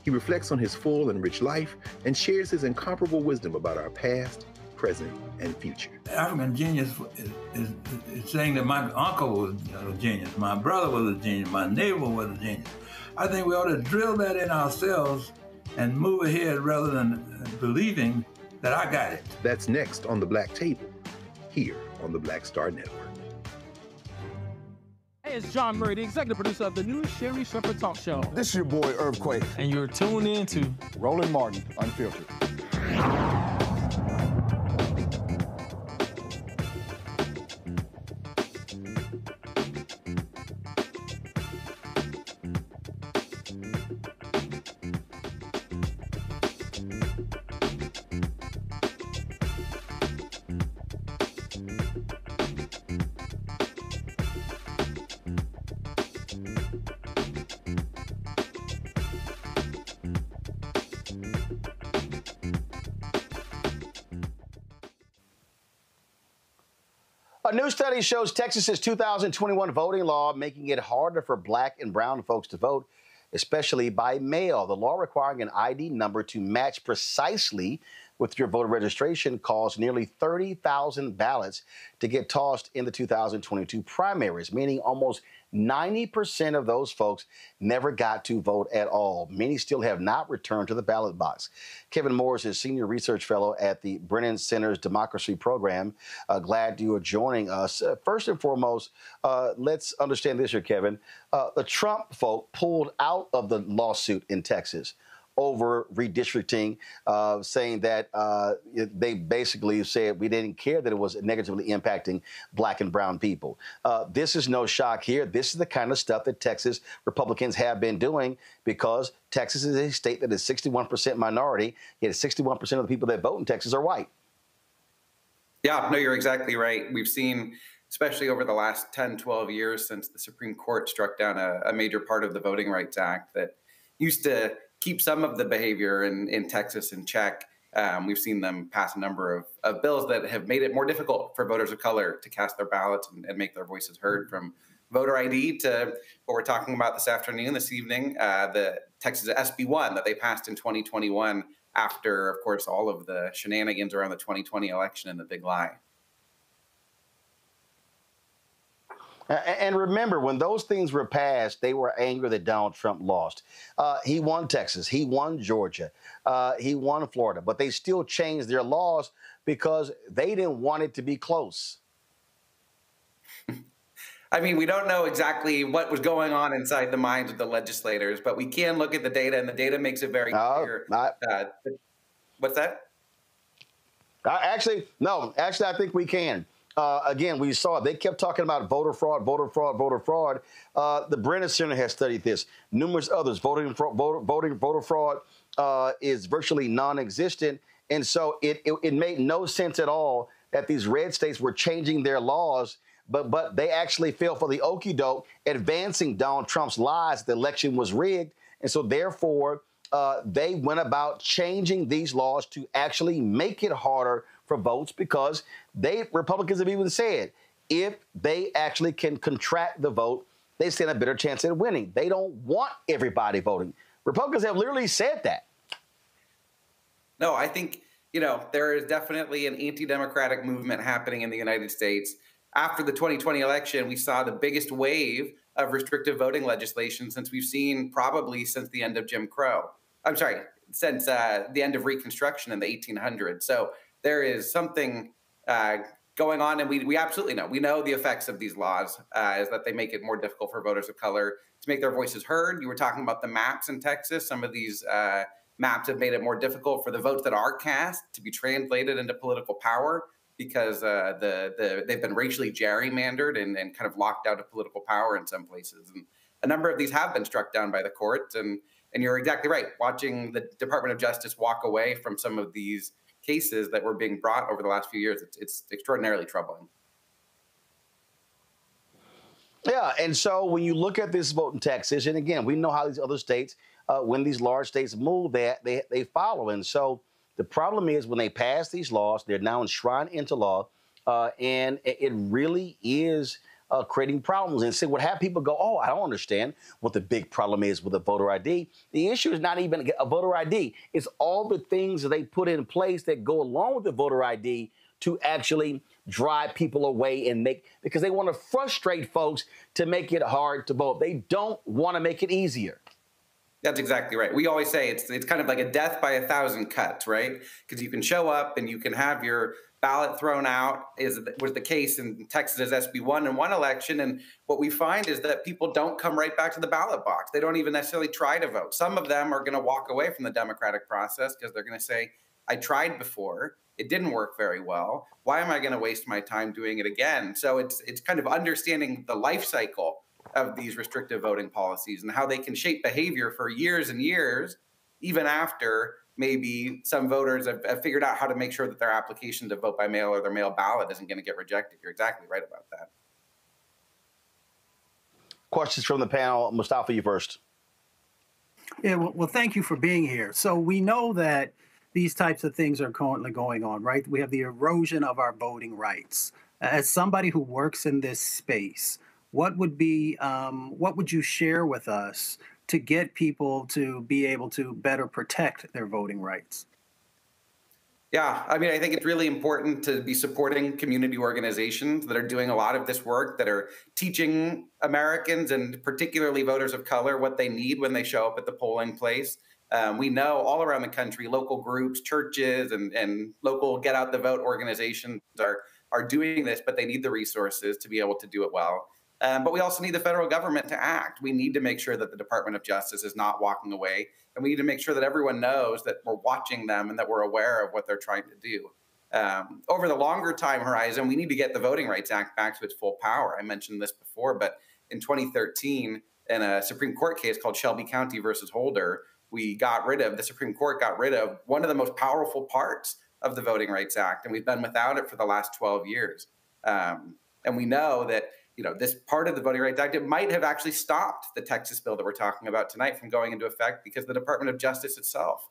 He reflects on his full and rich life and shares his incomparable wisdom about our past, present, and future. African genius is saying that my uncle was a genius, my brother was a genius, my neighbor was a genius. I think we ought to drill that in ourselves and move ahead rather than believing that I got it. That's next on The Black Table, here on the Black Star Network. Hey, it's John Murray, the executive producer of the new Sherry Shepherd Talk Show. This is your boy, Earthquake. And you're tuned in to Roland Martin, Unfiltered. A new study shows Texas's 2021 voting law making it harder for black and brown folks to vote, especially by mail. The law requiring an ID number to match precisely with your voter registration caused nearly 30,000 ballots to get tossed in the 2022 primaries, meaning almost 90% of those folks never got to vote at all. Many still have not returned to the ballot box. Kevin Moore is Senior Research Fellow at the Brennan Center's Democracy Program. Glad you are joining us. First and foremost, let's understand this here, Kevin. The Trump folk pulled out of the lawsuit in Texas over redistricting, saying that they basically said we didn't care that it was negatively impacting black and brown people. This is no shock here. This is the kind of stuff that Texas Republicans have been doing because Texas is a state that is 61% minority, yet 61% of the people that vote in Texas are white. Yeah, no, you're exactly right. We've seen, especially over the last 10, 12 years since the Supreme Court struck down a major part of the Voting Rights Act that used to keep some of the behavior in Texas in check. We've seen them pass a number of bills that have made it more difficult for voters of color to cast their ballots and make their voices heard, from voter ID to what we're talking about this evening, the Texas SB1 that they passed in 2021 after, of course, all of the shenanigans around the 2020 election and the big lie. And remember, when those things were passed, they were angry that Donald Trump lost. He won Texas. He won Georgia. He won Florida. But they still changed their laws because they didn't want it to be close. I mean, we don't know exactly what was going on inside the minds of the legislators, but we can look at the data, and the data makes it very clear. What's that? Actually, I think we can. Again, we saw it. They kept talking about voter fraud, voter fraud, voter fraud. The Brennan Center has studied this. Numerous others. Voter fraud is virtually non-existent. And so it made no sense at all that these red states were changing their laws, but they actually fell for the okie doke, advancing Donald Trump's lies. The election was rigged. And so therefore, they went about changing these laws to actually make it harder for votes, because Republicans have even said if they actually can contract the vote, they stand a better chance at winning. They don't want everybody voting. Republicans have literally said that. No, I think, there is definitely an anti-democratic movement happening in the United States. After the 2020 election, we saw the biggest wave of restrictive voting legislation since we've seen probably since the end of Jim Crow. I'm sorry, since the end of Reconstruction in the 1800s. So there is something going on, and we absolutely know. We know the effects of these laws is that they make it more difficult for voters of color to make their voices heard. You were talking about the maps in Texas. Some of these maps have made it more difficult for the votes that are cast to be translated into political power, because they've been racially gerrymandered and kind of locked out of political power in some places. And a number of these have been struck down by the courts. And you're exactly right. Watching the Department of Justice walk away from some of these cases that were being brought over the last few years, it's extraordinarily troubling. Yeah, and so when you look at this vote in Texas, and again, we know how these other states, when these large states move, they follow. And so The problem is when they pass these laws, they're now enshrined into law, and it really is creating problems. And so what have people go, oh, I don't understand what the big problem is with a voter ID. The issue is not even a voter ID. It's all the things that they put in place that go along with the voter ID to actually drive people away and because they want to frustrate folks to make it hard to vote. They don't want to make it easier. That's exactly right. We always say it's kind of like a death by 1,000 cuts, right? Because you can show up and you can have your ballot thrown out, was the case in Texas' SB1 in one election. And what we find is that people don't come right back to the ballot box. They don't even necessarily try to vote. Some of them are going to walk away from the democratic process because they're going to say, I tried before. It didn't work very well. Why am I going to waste my time doing it again? So it's kind of understanding the life cycle of these restrictive voting policies and how they can shape behavior for years and years, even after maybe some voters have figured out how to make sure that their application to vote by mail or their mail ballot isn't going to get rejected. You're exactly right about that. Questions from the panel. Mustafa, you first. Yeah, well, thank you for being here. So we know that these types of things are currently going on, right? We have the erosion of our voting rights. As somebody who works in this space, what would you share with us to get people to be able to better protect their voting rights? Yeah, I mean, I think it's really important to be supporting community organizations that are doing a lot of this work, that are teaching Americans and particularly voters of color what they need when they show up at the polling place. We know all around the country, local groups, churches, and local get out the vote organizations are doing this, but they need the resources to be able to do it well. But we also need the federal government to act. We need to make sure that the Department of Justice is not walking away. And we need to make sure that everyone knows that we're watching them and that we're aware of what they're trying to do. Over the longer time horizon, we need to get the Voting Rights Act back to its full power. I mentioned this before, but in 2013, in a Supreme Court case called Shelby County versus Holder, the Supreme Court got rid of one of the most powerful parts of the Voting Rights Act. And we've been without it for the last 12 years. And we know that this part of the Voting Rights Act, it might have actually stopped the Texas bill that we're talking about tonight from going into effect because the Department of Justice itself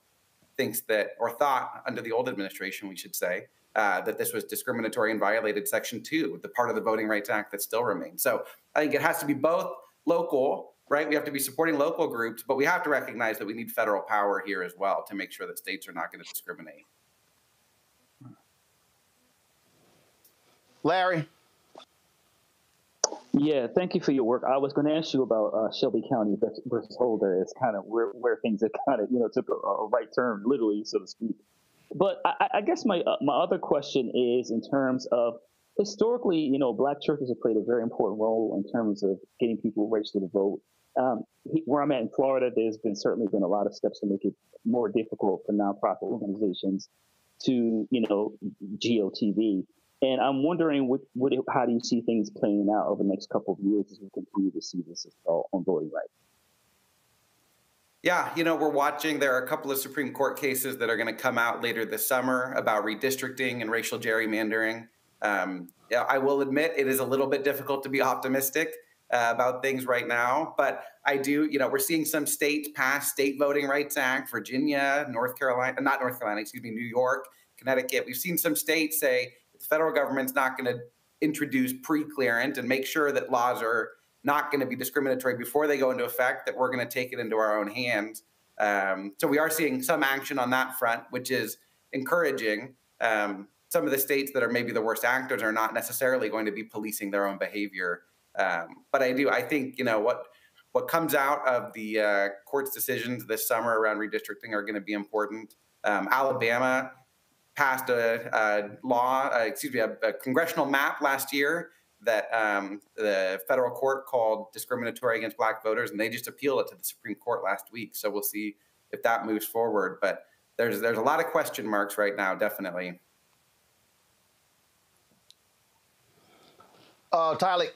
thinks that, or thought under the old administration, we should say, that this was discriminatory and violated Section 2, the part of the Voting Rights Act that still remains. So I think it has to be both local, right? We have to be supporting local groups, but we have to recognize that we need federal power here as well to make sure that states are not going to discriminate. Larry. Yeah, thank you for your work. I was going to ask you about Shelby County versus Holder. It's kind of where things have kind of took a right turn, literally, so to speak. But I guess my other question is in terms of historically, Black churches have played a very important role in terms of getting people registered to vote. Where I'm at in Florida, there's certainly been a lot of steps to make it more difficult for nonprofit organizations to GOTV. And I'm wondering, how do you see things playing out over the next couple of years as we continue to see this on voting rights? Yeah, we're watching. There are a couple of Supreme Court cases that are going to come out later this summer about redistricting and racial gerrymandering. I will admit it is a little bit difficult to be optimistic about things right now, but I do, we're seeing some states pass state Voting Rights Act, Virginia, New York, Connecticut. We've seen some states say, the federal government's not going to introduce pre-clearance and make sure that laws are not going to be discriminatory before they go into effect, that we're going to take it into our own hands. So we are seeing some action on that front, which is encouraging. Some of the states that are maybe the worst actors are not necessarily going to be policing their own behavior. But I think, what comes out of the court's decisions this summer around redistricting are going to be important. Alabama passed a congressional map last year that the federal court called discriminatory against Black voters, and they just appealed it to the Supreme Court last week. So we'll see if that moves forward. But there's a lot of question marks right now, definitely. Tyler.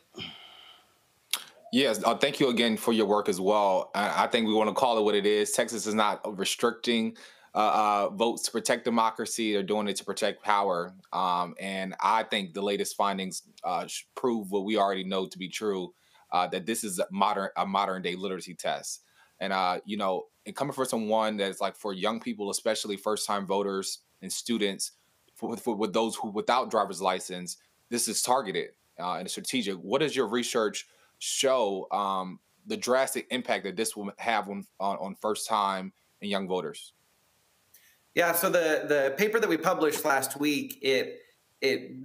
Yes, thank you again for your work as well. I think we want to call it what it is. Texas is not restricting votes to protect democracy. They're doing it to protect power. And I think the latest findings prove what we already know to be true, that this is a modern day literacy test. And, and coming from someone that's like for young people, especially first-time voters and students, with those who without driver's license, this is targeted and strategic. What does your research show the drastic impact that this will have on first-time and young voters? Yeah, so the paper that we published last week,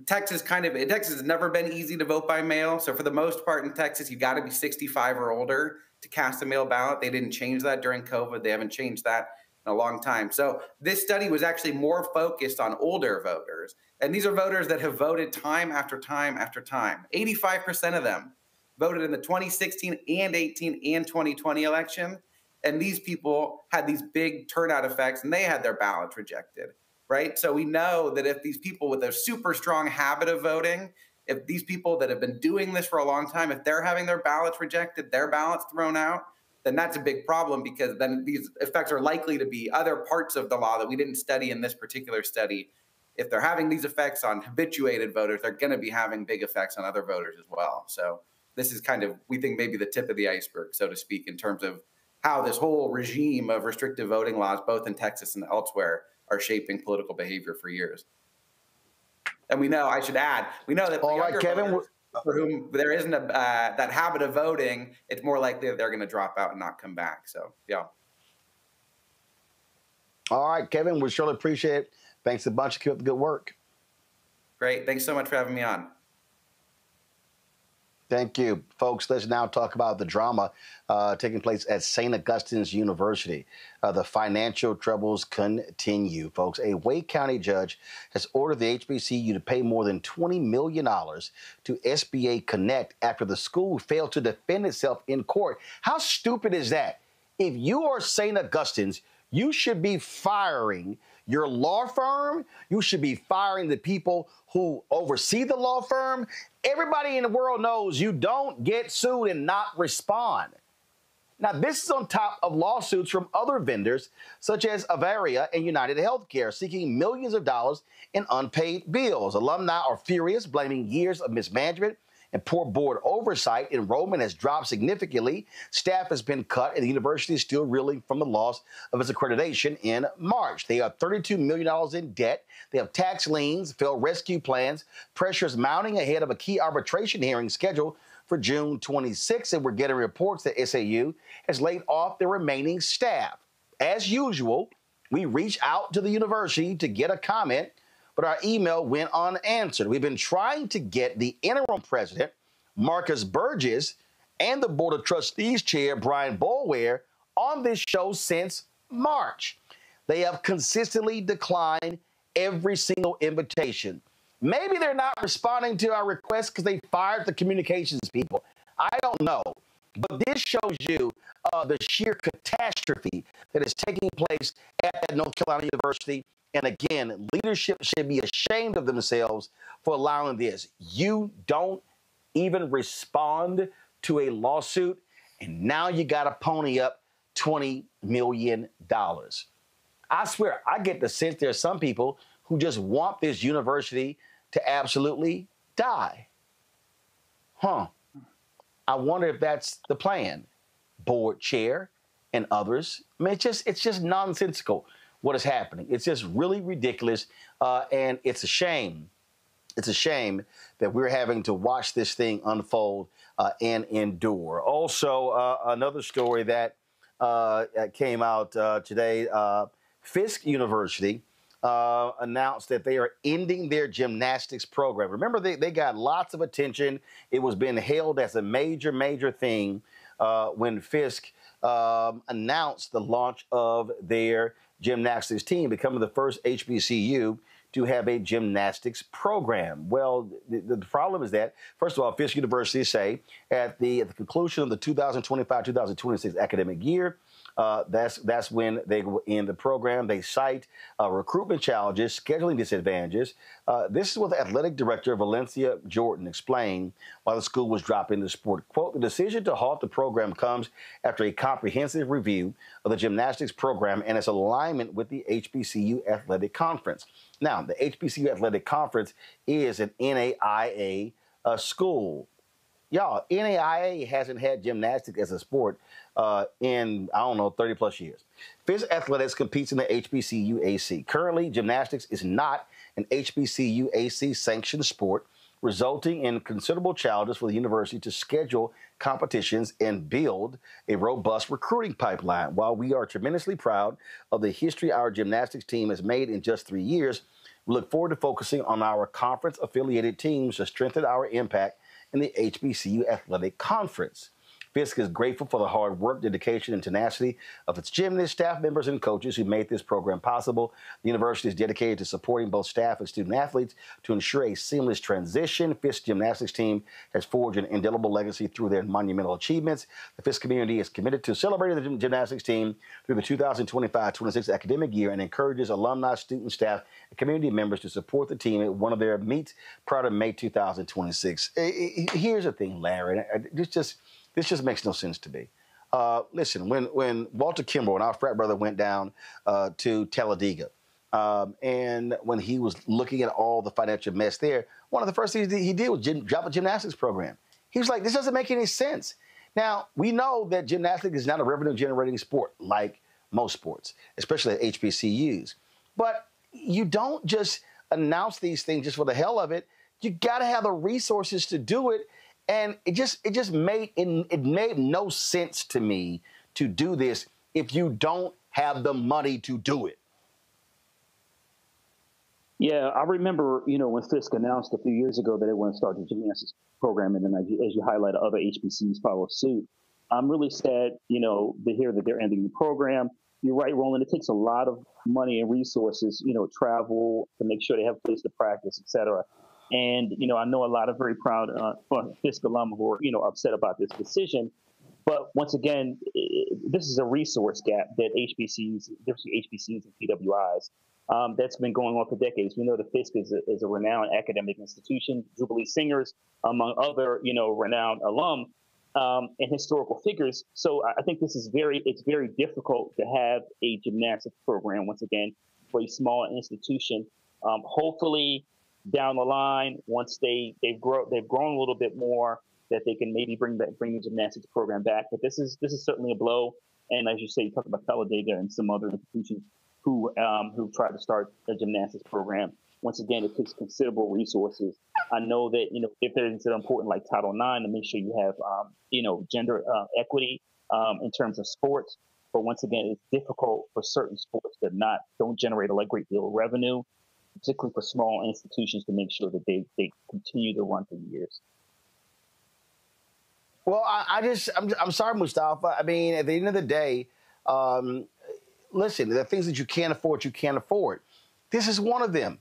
Texas has never been easy to vote by mail. So for the most part in Texas, you got to be 65 or older to cast a mail ballot. They didn't change that during COVID. They haven't changed that in a long time. So this study was actually more focused on older voters. And these are voters that have voted time after time after time. 85% of them voted in the 2016 and 18 and 2020 election. And these people had these big turnout effects and they had their ballots rejected, right? So we know that if these people with a super strong habit of voting, if these people that have been doing this for a long time, if they're having their ballots rejected, their ballots thrown out, then that's a big problem, because then these effects are likely to be other parts of the law that we didn't study in this particular study. If they're having these effects on habituated voters, they're going to be having big effects on other voters as well. So this is kind of, we think, maybe the tip of the iceberg, so to speak, in terms of how this whole regime of restrictive voting laws, both in Texas and elsewhere, are shaping political behavior for years. And we know, I should add, we know that for younger voters, for whom there isn't that habit of voting, it's more likely that they're going to drop out and not come back. So, yeah. All right, Kevin, we surely appreciate it. Thanks a bunch. Keep up the good work. Great. Thanks so much for having me on. Thank you. Folks, let's now talk about the drama taking place at St. Augustine's University. The financial troubles continue, folks. A Wake County judge has ordered the HBCU to pay more than $20 million to SBA Connect after the school failed to defend itself in court. How stupid is that? If you are St. Augustine's, you should be firing your law firm. You should be firing the people who oversee the law firm. Everybody in the world knows you don't get sued and not respond. Now, this is on top of lawsuits from other vendors, such as Avaria and United Healthcare, seeking millions of dollars in unpaid bills. Alumni are furious, blaming years of mismanagement and poor board oversight. Enrollment has dropped significantly. Staff has been cut, and the university is still reeling from the loss of its accreditation in March. They are $32 million in debt. They have tax liens, failed rescue plans, pressures mounting ahead of a key arbitration hearing scheduled for June 26, and we're getting reports that SAU has laid off their remaining staff. As usual, we reach out to the university to get a comment, but our email went unanswered. We've been trying to get the interim president, Marcus Burgess, and the Board of Trustees chair, Brian Boulware, on this show since March. They have consistently declined every single invitation. Maybe they're not responding to our requests because they fired the communications people. I don't know. But this shows you the sheer catastrophe that is taking place at North Carolina University. And again, leadership should be ashamed of themselves for allowing this. You don't even respond to a lawsuit, and now you got to pony up $20 million. I swear, I get the sense there are some people who just want this university to absolutely die. I wonder if that's the plan. Board chair and others. I mean, it's just nonsensical what is happening. It's just really ridiculous, and it's a shame. It's a shame that we're having to watch this thing unfold and endure. Also, another story that came out today, Fisk University announced that they are ending their gymnastics program. Remember, they got lots of attention. It was being hailed as a major, major thing when Fisk announced the launch of their gymnastics team, becoming the first HBCU to have a gymnastics program. Well, the problem is that, first of all, Fisk University say at the conclusion of the 2025-2026 academic year, that's when they will end the program. They cite recruitment challenges, scheduling disadvantages. This is what the athletic director, Valencia Jordan, explained while the school was dropping the sport. Quote, the decision to halt the program comes after a comprehensive review of the gymnastics program and its alignment with the HBCU Athletic Conference. Now, the HBCU Athletic Conference is an NAIA school. y'all, NAIA hasn't had gymnastics as a sport in, I don't know, 30 plus years. Fisk Athletics competes in the HBCUAC. Currently, gymnastics is not an HBCUAC sanctioned sport, resulting in considerable challenges for the university to schedule competitions and build a robust recruiting pipeline. While we are tremendously proud of the history our gymnastics team has made in just 3 years, we look forward to focusing on our conference-affiliated teams to strengthen our impact in the HBCU Athletic Conference. Fisk is grateful for the hard work, dedication, and tenacity of its gymnasts, staff members, and coaches who made this program possible. The university is dedicated to supporting both staff and student athletes to ensure a seamless transition. Fisk gymnastics team has forged an indelible legacy through their monumental achievements. The Fisk community is committed to celebrating the gymnastics team through the 2025-26 academic year and encourages alumni, student, staff, and community members to support the team at one of their meets prior to May 2026. Here's the thing, Larry. This just makes no sense to me. Listen, when Walter Kimbrough and our frat brother went down to Talladega, and when he was looking at all the financial mess there, one of the first things he did was drop a gymnastics program. He was like, this doesn't make any sense. Now, we know that gymnastics is not a revenue-generating sport like most sports, especially at HBCUs. But you don't just announce these things just for the hell of it. You got to have the resources to do it. And it made no sense to me to do this if you don't have the money to do it. Yeah, I remember, when Fisk announced a few years ago that it wanted to start the gymnastics program, and then as you highlighted, other HBCUs follow suit. I'm really sad, to hear that they're ending the program. You're right, Roland. It takes a lot of money and resources, travel to make sure they have a place to practice, et cetera. And, I know a lot of very proud Fisk alum who are, upset about this decision. But once again, this is a resource gap that HBCUs and PWIs, that's been going on for decades. We know the Fisk is a renowned academic institution, Jubilee Singers, among other, renowned alum and historical figures. So I think it's very difficult to have a gymnastics program, once again, for a small institution. Hopefully, down the line, once they've grown a little bit more, that they can maybe bring the gymnastics program back. But this is certainly a blow. And as you say, you talk about Talladega and some other institutions who tried to start a gymnastics program. Once again, it takes considerable resources. I know that if there's an important like Title IX to make sure you have gender equity in terms of sports. But once again, it's difficult for certain sports that don't generate a great deal of revenue, particularly for small institutions, to make sure that they continue to run for years. Well, I'm sorry, Mustafa. I mean, at the end of the day, listen, there are things that you can't afford, This is one of them.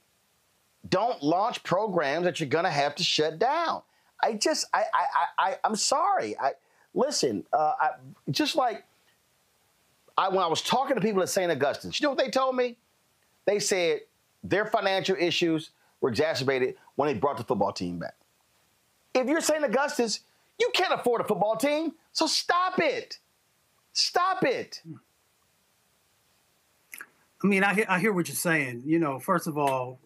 Don't launch programs that you're going to have to shut down. I'm sorry. Listen, when I was talking to people at St. Augustine's, you know what they told me? They said their financial issues were exacerbated when they brought the football team back. If you're St. Augustine's, you can't afford a football team, so stop it. Stop it. I mean, I hear what you're saying. First of all,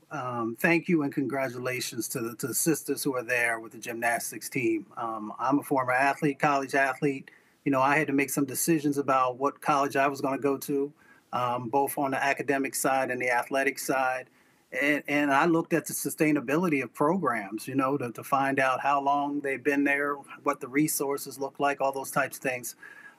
thank you and congratulations to the sisters who are there with the gymnastics team. I'm a former athlete, college athlete. I had to make some decisions about what college I was going to go to, both on the academic side and the athletic side. And I looked at the sustainability of programs, to find out how long they've been there, what the resources look like, all those types of things.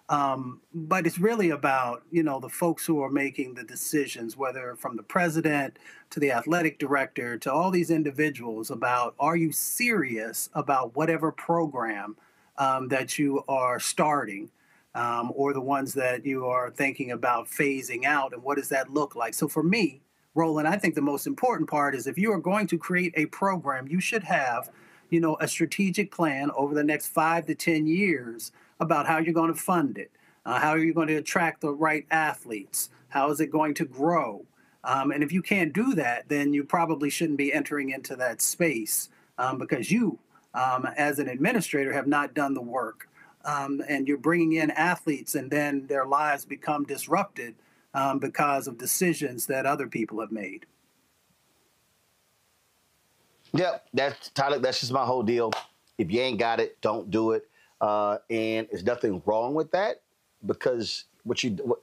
But it's really about, the folks who are making the decisions, whether from the president to the athletic director to all these individuals, about, are you serious about whatever program that you are starting, or the ones that you are thinking about phasing out, and what does that look like? So for me, Roland, I think the most important part is if you are going to create a program, you should have, a strategic plan over the next 5 to 10 years about how you're going to fund it, how are you going to attract the right athletes, how is it going to grow. And if you can't do that, then you probably shouldn't be entering into that space because you, as an administrator, have not done the work. And you're bringing in athletes and then their lives become disrupted because of decisions that other people have made. Yep, Tyler, that's just my whole deal. If you ain't got it, don't do it. And there's nothing wrong with that, because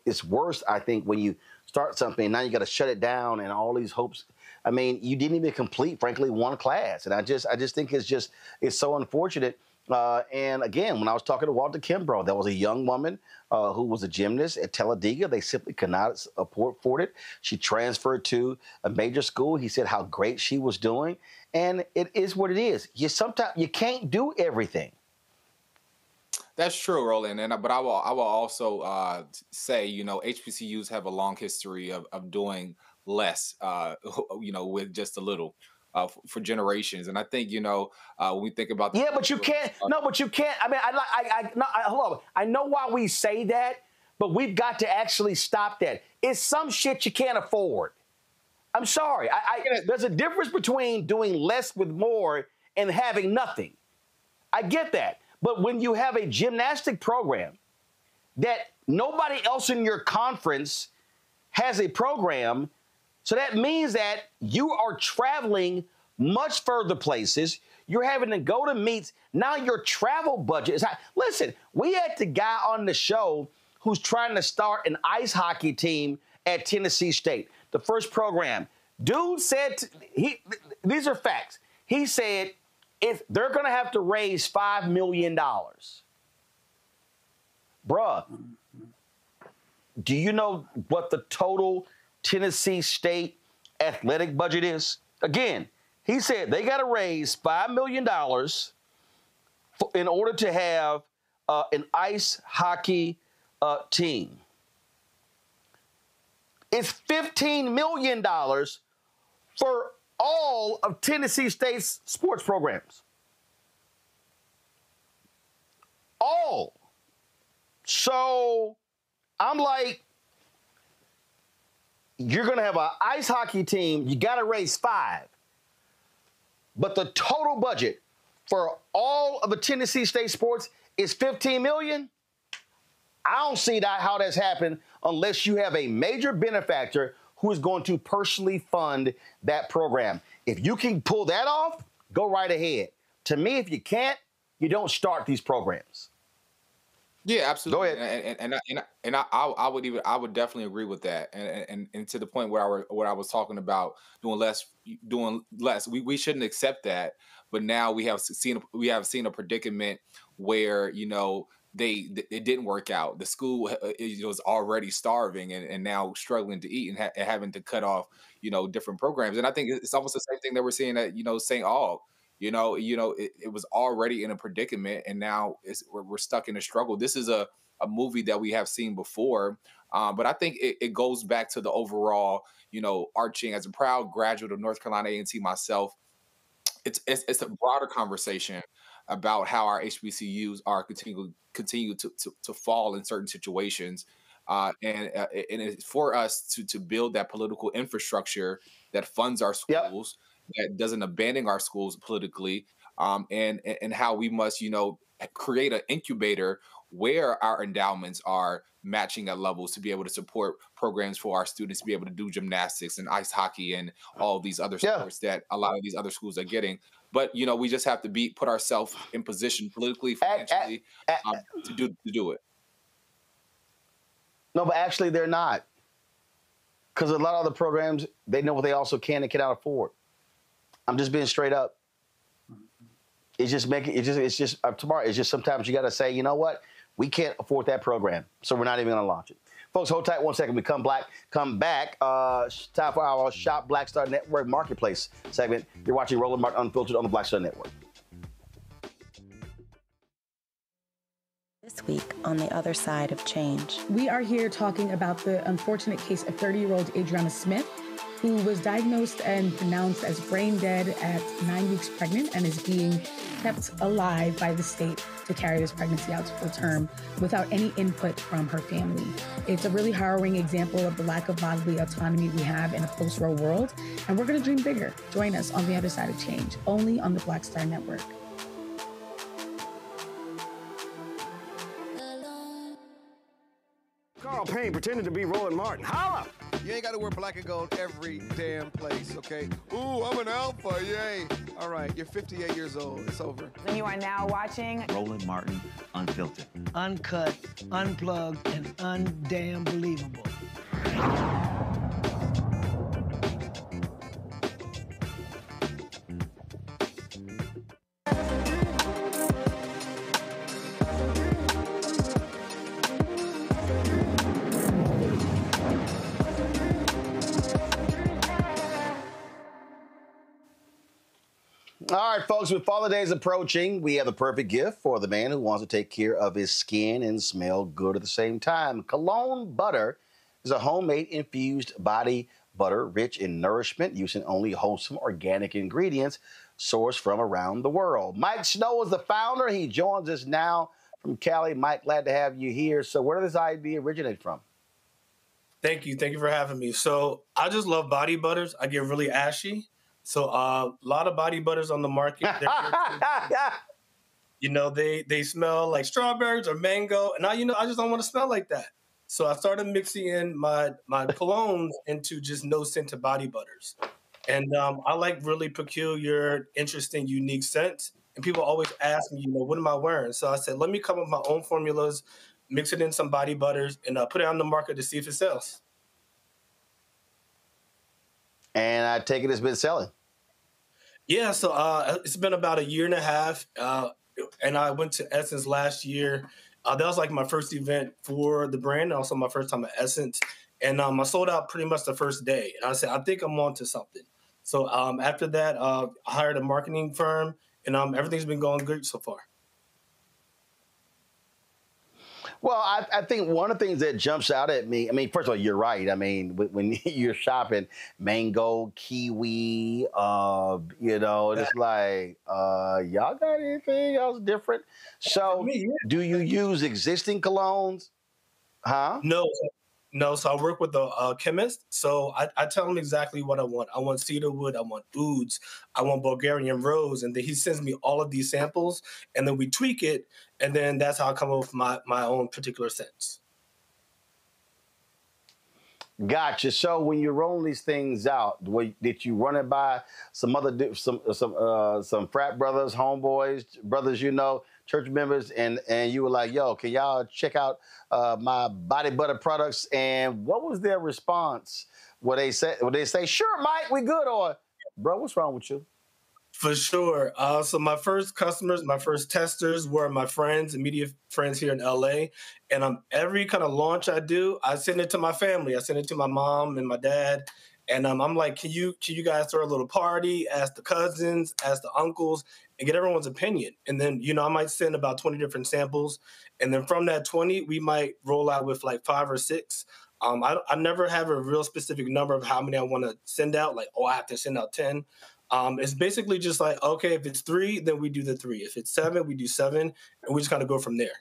it's worse, I think, when you start something and now you got to shut it down and all these hopes. I mean, you didn't even complete, frankly, one class. And I just think it's so unfortunate. And again, when I was talking to Walter Kimbrough, there was a young woman who was a gymnast at Talladega. They simply could not afford it. She transferred to a major school. He said how great she was doing. And it is what it is. Sometimes you can't do everything. That's true, Roland. But I will also say, HBCUs have a long history of doing less, with just a little. For generations, and I think when we think about but you can't. No, but you can't. I mean, hold on. I know why we say that, but we've got to actually stop that. It's some shit you can't afford. I'm sorry. There's a difference between doing less with more and having nothing. I get that, but when you have a gymnastic program that nobody else in your conference has a program. So that means that you are traveling much further places. You're having to go to meets. Now your travel budget is high. Listen, we had the guy on the show who's trying to start an ice hockey team at Tennessee State, the first program. Dude said, these are facts. He said, if they're going to have to raise $5 million. Bruh, do you know what the total Tennessee State athletic budget is? Again, he said they got to raise $5 million in order to have an ice hockey team. It's $15 million for all of Tennessee State's sports programs. All. So I'm like, you're going to have an ice hockey team. You got to raise $5 million. But the total budget for all of the Tennessee State sports is $15 million. I don't see how that's happened unless you have a major benefactor who is going to personally fund that program. If you can pull that off, go right ahead. To me, if you can't, you don't start these programs. Yeah, absolutely. Go ahead. And I would definitely agree with that. And to the point where I was talking about doing less. We shouldn't accept that. But now we have seen a predicament where it didn't work out. The school was already starving and now struggling to eat and having to cut off different programs. And I think it's almost the same thing that we're seeing at St. Aug. It was already in a predicament, and now we're stuck in a struggle. This is a movie that we have seen before, but I think it goes back to the overall, arching. As a proud graduate of North Carolina A&T myself, it's a broader conversation about how our HBCUs are continue to fall in certain situations, and it's for us to build that political infrastructure that funds our schools. Yep. That doesn't abandon our schools politically, and how we must, create an incubator where our endowments are matching at levels to be able to support programs for our students to be able to do gymnastics and ice hockey and all these other sports that a lot of these other schools are getting. But we just have to put ourselves in position politically, financially, to do it. No, but actually they're not, because a lot of other programs, they know what they also can and cannot afford. I'm just being straight up. It's just tomorrow. It's just sometimes you got to say, you know what? We can't afford that program, so we're not even going to launch it. Folks, hold tight 1 second. We come back. Time for our Shop Black Star Network Marketplace segment. You're watching Roland Martin Unfiltered on the Black Star Network. This week on The Other Side of Change. We are here talking about the unfortunate case of 30-year-old Adriana Smith, who was diagnosed and pronounced as brain dead at 9 weeks pregnant and is being kept alive by the state to carry this pregnancy out to full term without any input from her family. It's a really harrowing example of the lack of bodily autonomy we have in a post-Roe world, and we're going to dream bigger. Join us on The Other Side of Change, only on the Black Star Network. Carl Payne pretended to be Roland Martin. Holla! You ain't got to wear black and gold every damn place, okay? Ooh, I'm an alpha, yay. All right, you're 58 years old. It's over. And you are now watching Roland Martin Unfiltered. Uncut, unplugged, and undamn believable. All right, folks, with Father's Day is approaching, we have the perfect gift for the man who wants to take care of his skin and smell good at the same time. Cologne butter is a homemade infused body butter rich in nourishment using only wholesome organic ingredients sourced from around the world. Mike Snow is the founder. He joins us now from Cali. Mike, glad to have you here. So where did this idea originate from? Thank you. Thank you for having me. So I just love body butters. I get really ashy. So a lot of body butters on the market. You know, they smell like strawberries or mango. And I just don't want to smell like that. So I started mixing in my colognes into just no scented body butters. And I like really peculiar, interesting, unique scents. And people always ask me, what am I wearing? So I said, let me come up with my own formulas, mix it in some body butters, and put it on the market to see if it sells. And I take it it's been selling. Yeah, so it's been about 1.5 years, and I went to Essence last year. That was like my first event for the brand, and also my first time at Essence. And I sold out pretty much the first day. And I said, I think I'm on to something. So after that, I hired a marketing firm, and everything's been going good so far. Well, I think one of the things that jumps out at me, I mean, first of all, you're right. I mean, when you're shopping mango, kiwi, it's like, y'all got anything else different? So do you use existing colognes? Huh? No. So I work with a chemist. So I tell him exactly what I want. I want cedarwood. I want ouds. I want Bulgarian rose. And then he sends me all of these samples, and then we tweak it. And then that's how I come up with my own particular scents. Gotcha. So when you're rolling these things out, did you run it by some other some frat brothers, homeboys, brothers, church members, and you were like, yo, can y'all check out my body butter products? And what was their response? Would they say, sure, Mike, we good, or bro, what's wrong with you? For sure. So my first customers, my first testers were my friends, immediate friends here in LA. And every kind of launch I do, I send it to my family. I send it to my mom and my dad. And I'm like, can you guys throw a little party, ask the cousins, ask the uncles, and get everyone's opinion? And then, I might send about 20 different samples. And then from that 20, we might roll out with like 5 or 6. I never have a real specific number of how many I want to send out. Like, I have to send out 10. It's basically just like, okay, if it's 3, then we do the 3. If it's 7, we do 7, and we just kind of go from there.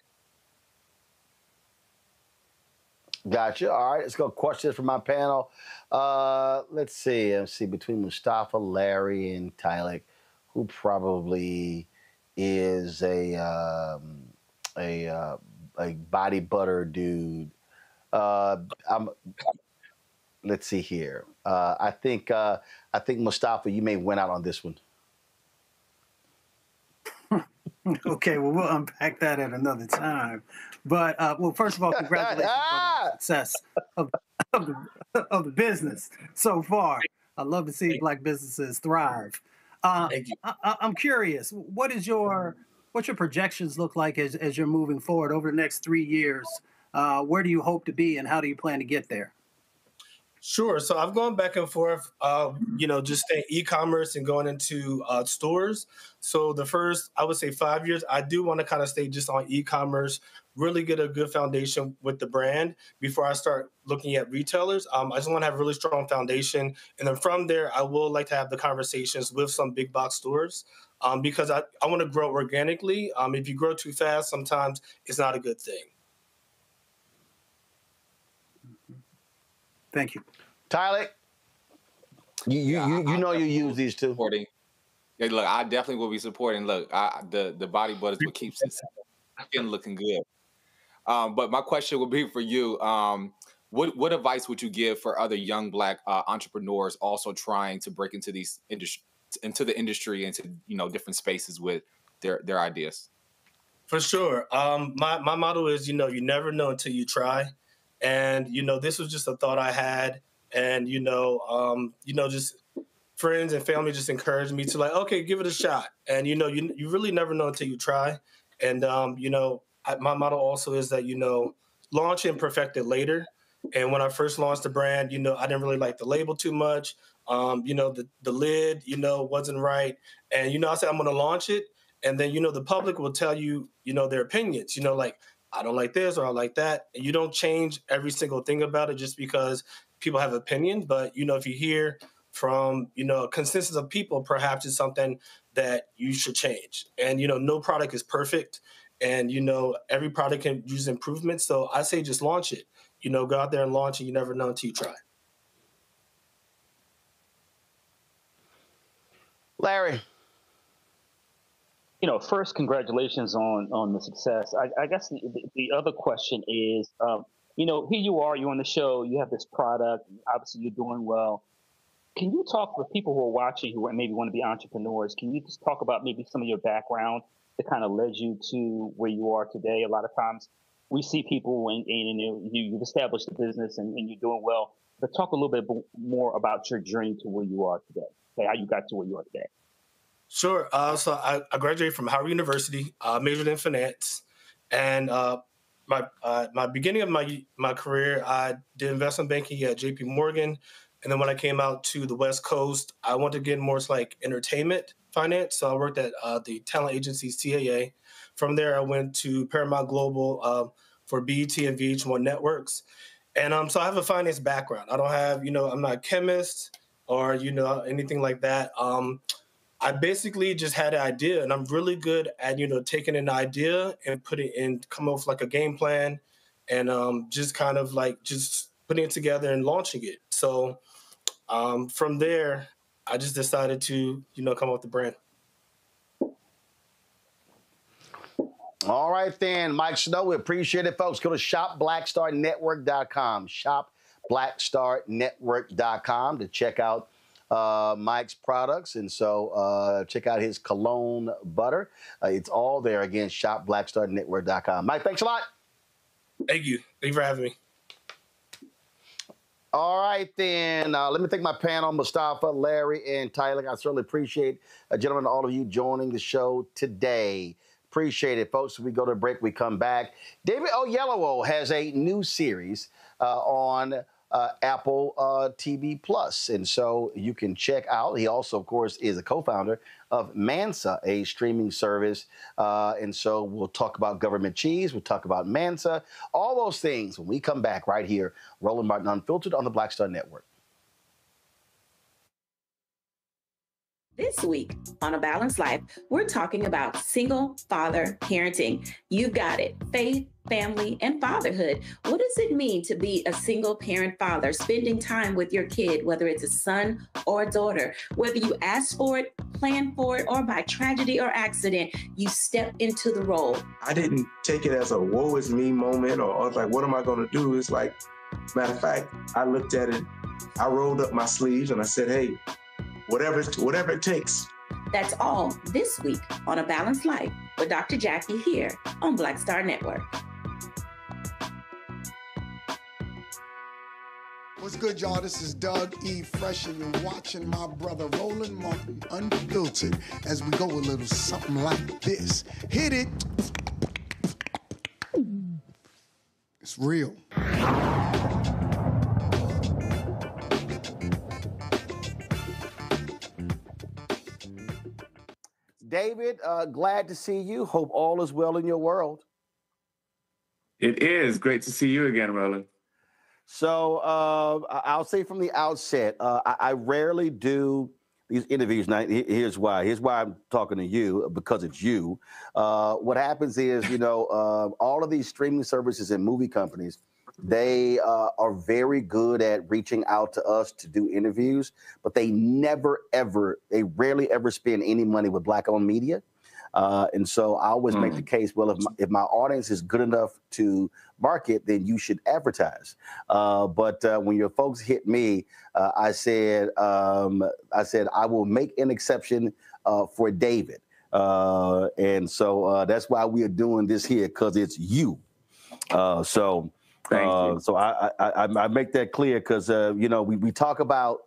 Gotcha. All right, let's go questions from my panel. Let's see. Between Mustafa, Larry, and Tylik, who probably is a body butter dude. Let's see here. I think Mustafa, you may win out on this one. Okay, well, we'll unpack that at another time. But, first of all, congratulations on the success of the business so far. I love to see Black businesses thrive. Thank you. I'm curious, what's your projections look like as you're moving forward over the next 3 years? Where do you hope to be, and how do you plan to get there? Sure. So I've gone back and forth, just staying e-commerce and going into stores. So the first, I would say 5 years, I do want to kind of stay just on e-commerce, really get a good foundation with the brand before I start looking at retailers. I just want to have a really strong foundation. And then from there, I will like to have the conversations with some big box stores because I want to grow organically. If you grow too fast, sometimes it's not a good thing. Thank you. Tylik, you use these too. Supporting. Yeah, look, I definitely will be supporting. Look, the body butter is what keeps it skin looking good. But my question would be for you. what advice would you give for other young Black entrepreneurs also trying to break into the industry, into different spaces with their ideas? For sure. My motto is, you never know until you try. And, this was just a thought I had. And, just friends and family just encouraged me to okay, give it a shot. And, you really never know until you try. And, my motto also is that, launch and perfect it later. And when I first launched the brand, I didn't really like the label too much. The lid, wasn't right. And, I said, I'm going to launch it. And then, the public will tell you, their opinions, I don't like this or I like that. And you don't change every single thing about it just because people have opinions. But, if you hear from, a consensus of people, perhaps it's something that you should change. And, no product is perfect. And, every product can use improvement. So I say just launch it. Go out there and launch it. You never know until you try. Larry. First, congratulations on the success. I guess the other question is, here you are, you're on the show, you have this product, obviously you're doing well. Can you talk for people who are watching who maybe want to be entrepreneurs? Can you just talk about maybe some of your background that kind of led you to where you are today? A lot of times we see people and you've established a business and you're doing well, but talk a little bit more about your journey to where you are today, how you got to where you are today. Sure. So I graduated from Howard University, majored in finance, and my beginning of my career, I did investment banking at J.P. Morgan, and then when I came out to the West Coast, I wanted to get more entertainment finance. So I worked at the talent agency CAA. From there, I went to Paramount Global for BET and VH1 Networks, and so I have a finance background. I don't have, I'm not a chemist or anything like that. I basically just had an idea, and I'm really good at, taking an idea and come up with a game plan and just kind of just putting it together and launching it. So from there, I just decided to, come up with the brand. All right, then, Mike Snow, we appreciate it, folks. Go to shopblackstarnetwork.com, shopblackstarnetwork.com to check out Mike's products. And so check out his cologne butter. It's all there. Again, shopblackstarnetwork.com. Mike, thanks a lot. Thank you. Thank you for having me. All right, then. Let me thank my panel, Mustafa, Larry, and Tyler. I certainly appreciate, gentlemen, all of you joining the show today. Appreciate it, folks. We go to break, we come back. David Oyelowo has a new series on Apple TV Plus, and so you can check out. He also, of course, is a co-founder of Mansa, a streaming service, and so we'll talk about government cheese, we'll talk about Mansa, all those things when we come back right here, Roland Martin Unfiltered on the Black Star Network. This week on A Balanced Life, we're talking about single father parenting. You've got it. Faith, family, and fatherhood. What does it mean to be a single parent father, spending time with your kid, whether it's a son or a daughter? Whether you asked for it, planned for it, or by tragedy or accident, you step into the role. I didn't take it as a woe is me moment or like, what am I going to do? It's like, matter of fact, I looked at it, I rolled up my sleeves and I said, hey, whatever it takes. That's all this week on A Balanced Life with Dr. Jackie here on Black Star Network. What's good, y'all? This is Doug E. Fresh, and you're watching my brother Roland Martin Unfiltered as we go a little something like this. Hit it. It's real. David, glad to see you. Hope all is well in your world. It is great to see you again, Roland. So I'll say from the outset, I rarely do these interviews. Now, here's why. Here's why I'm talking to you, because it's you. What happens is, all of these streaming services and movie companies, they are very good at reaching out to us to do interviews, but they rarely ever spend any money with Black-owned media. And so I always make the case, well, if my audience is good enough to market, then you should advertise. But when your folks hit me, I said I will make an exception for David. And so that's why we are doing this here, because it's you. So I make that clear, because we talk about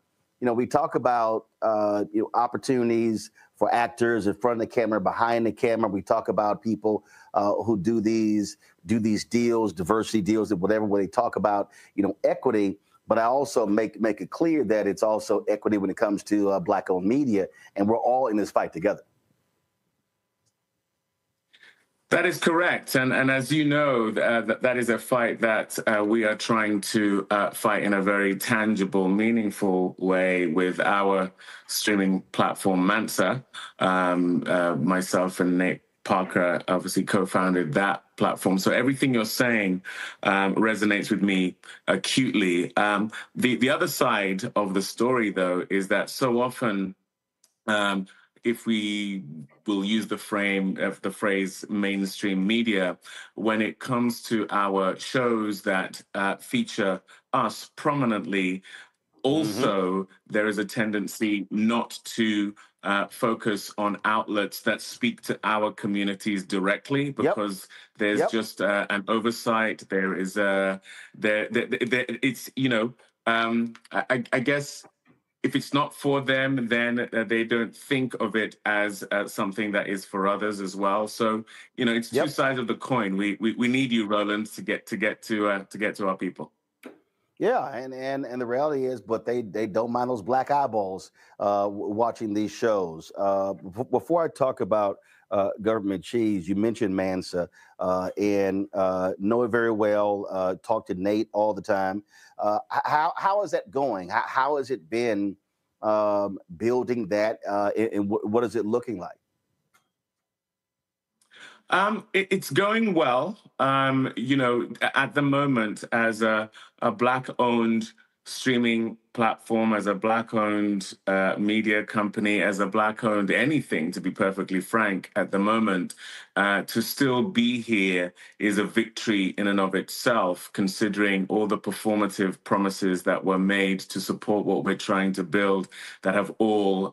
opportunities for actors in front of the camera, behind the camera. We talk about people who do these deals, diversity deals, and whatever, where they talk about equity. But I also make it clear that it's also equity when it comes to Black-owned media, and we're all in this fight together. That is correct. And as you know, that is a fight that we are trying to fight in a very tangible, meaningful way with our streaming platform, Mansa. Myself and Nate Parker obviously co-founded that platform. So everything you're saying resonates with me acutely. The other side of the story, though, is that so often, if we will use the phrase mainstream media, when it comes to our shows that feature us prominently, also there is a tendency not to focus on outlets that speak to our communities directly, because there's just an oversight. There is it's I guess, if it's not for them, then they don't think of it as something that is for others as well. So it's two sides of the coin. We need you, Roland, to get to our people. Yeah, and the reality is, but they don't mind those black eyeballs watching these shows. Before I talk about government cheese, you mentioned Mansa, and know it very well. Talk to Nate all the time. How is that going? How has it been building that, and what is it looking like? It's going well. At the moment, as a Black-owned streaming platform, as a Black-owned media company, as a Black-owned anything, to be perfectly frank, at the moment, to still be here is a victory in and of itself, considering all the performative promises that were made to support what we're trying to build that have all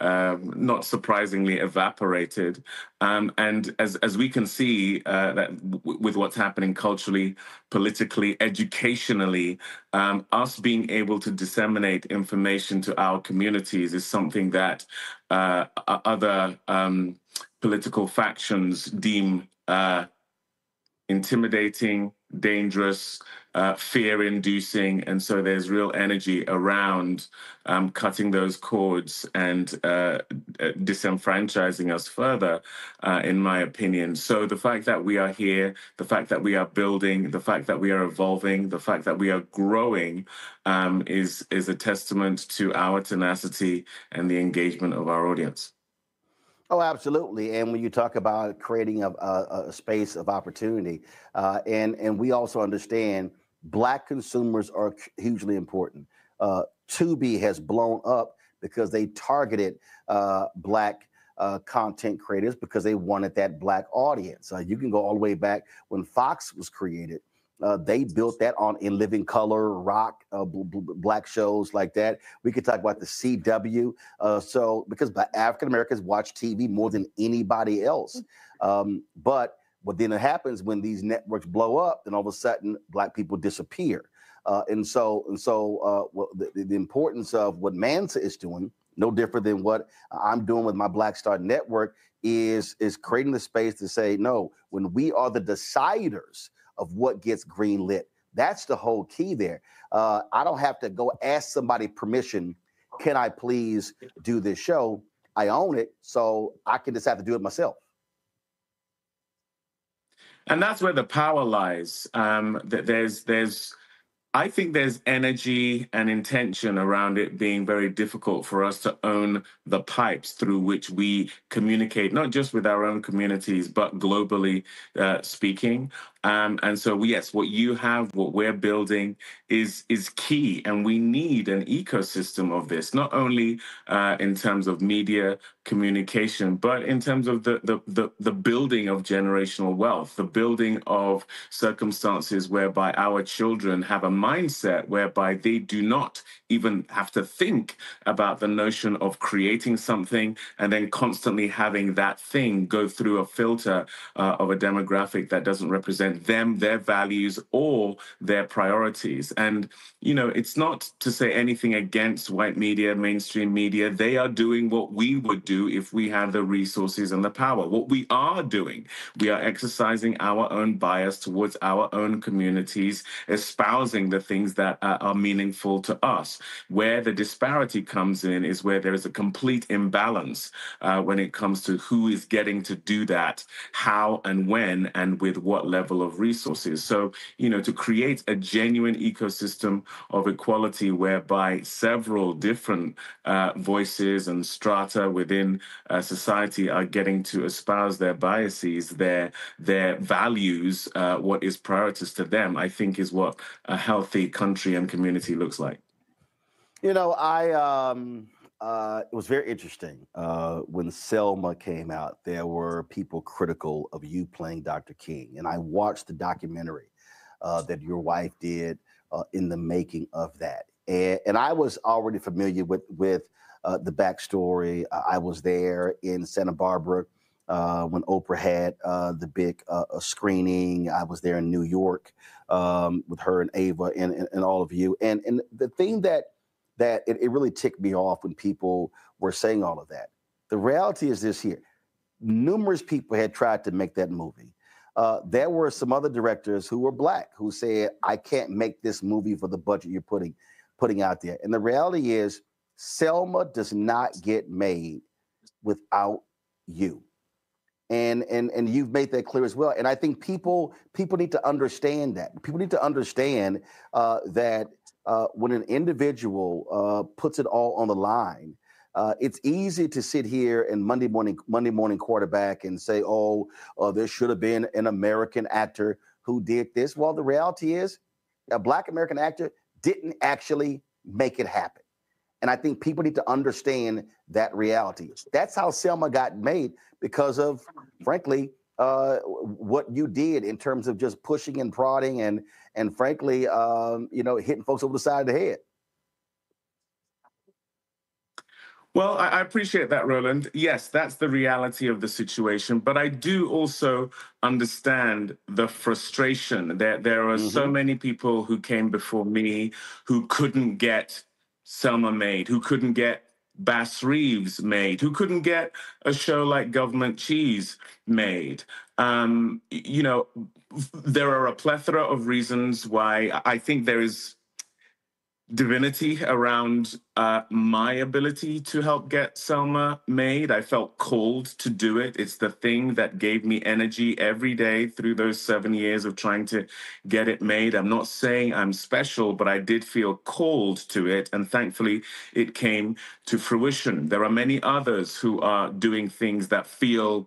not surprisingly evaporated. And as we can see that with what's happening culturally, politically, educationally, us being able to disseminate information to our communities is something that other political factions deem intimidating, dangerous, fear-inducing, and so there's real energy around cutting those cords and disenfranchising us further, in my opinion. So the fact that we are here, the fact that we are building, the fact that we are evolving, the fact that we are growing is a testament to our tenacity and the engagement of our audience. Oh, absolutely. And when you talk about creating a space of opportunity, and we also understand Black consumers are hugely important. Tubi has blown up because they targeted Black content creators because they wanted that Black audience. You can go all the way back when Fox was created. They built that on In Living Color, rock, Black shows like that. We could talk about the CW. So because African Americans watch TV more than anybody else. But what then happens when these networks blow up, then all of a sudden Black people disappear. And so the importance of what Mansa is doing, no different than what I'm doing with my Black Star Network, is creating the space to say, no, when we are the deciders of what gets greenlit, that's the whole key there. I don't have to go ask somebody permission. Can I please do this show? I own it, so I can just have to do it myself. And that's where the power lies. I think there's energy and intention around it being very difficult for us to own the pipes through which we communicate, not just with our own communities, but globally speaking. And so, yes, what you have, what we're building is key. And we need an ecosystem of this, not only in terms of media communication, but in terms of the building of generational wealth, the building of circumstances whereby our children have a mindset whereby they do not even have to think about the notion of creating something and then constantly having that thing go through a filter of a demographic that doesn't represent them, their values, or their priorities. And, you know, it's not to say anything against white media, mainstream media. They are doing what we would do if we had the resources and the power. What we are doing, we are exercising our own bias towards our own communities, espousing the things that are meaningful to us. Where the disparity comes in is where there is a complete imbalance when it comes to who is getting to do that, how and when, and with what level of resources. So, you know, to create a genuine ecosystem of equality whereby several different voices and strata within society are getting to espouse their biases, their values, what is priorities to them, I think is what a healthy country and community looks like. You know, it was very interesting. When Selma came out, there were people critical of you playing Dr. King. And I watched the documentary that your wife did in the making of that. And I was already familiar with the backstory. I was there in Santa Barbara when Oprah had the big screening. I was there in New York with her and Ava and all of you. And the thing that it really ticked me off when people were saying all of that. The reality is this here. Numerous people had tried to make that movie. There were some other directors who were Black who said, I can't make this movie for the budget you're putting out there. And the reality is Selma does not get made without you. And you've made that clear as well. And I think people need to understand that. People need to understand that when an individual puts it all on the line, it's easy to sit here and Monday morning quarterback and say, there should have been an American actor who did this. Well, the reality is a Black American actor didn't actually make it happen. And I think people need to understand that reality. That's how Selma got made, because of, frankly, what you did in terms of just pushing and prodding and frankly, hitting folks over the side of the head. Well, I appreciate that, Roland. Yes, that's the reality of the situation. But I do also understand the frustration. There are so many people who came before me who couldn't get Selma made, who couldn't get Bass Reeves made, who couldn't get a show like Government Cheese made. There are a plethora of reasons why I think there is divinity around my ability to help get Selma made. I felt called to do it. It's the thing that gave me energy every day through those 7 years of trying to get it made. I'm not saying I'm special, but I did feel called to it. And thankfully, it came to fruition. There are many others who are doing things that feel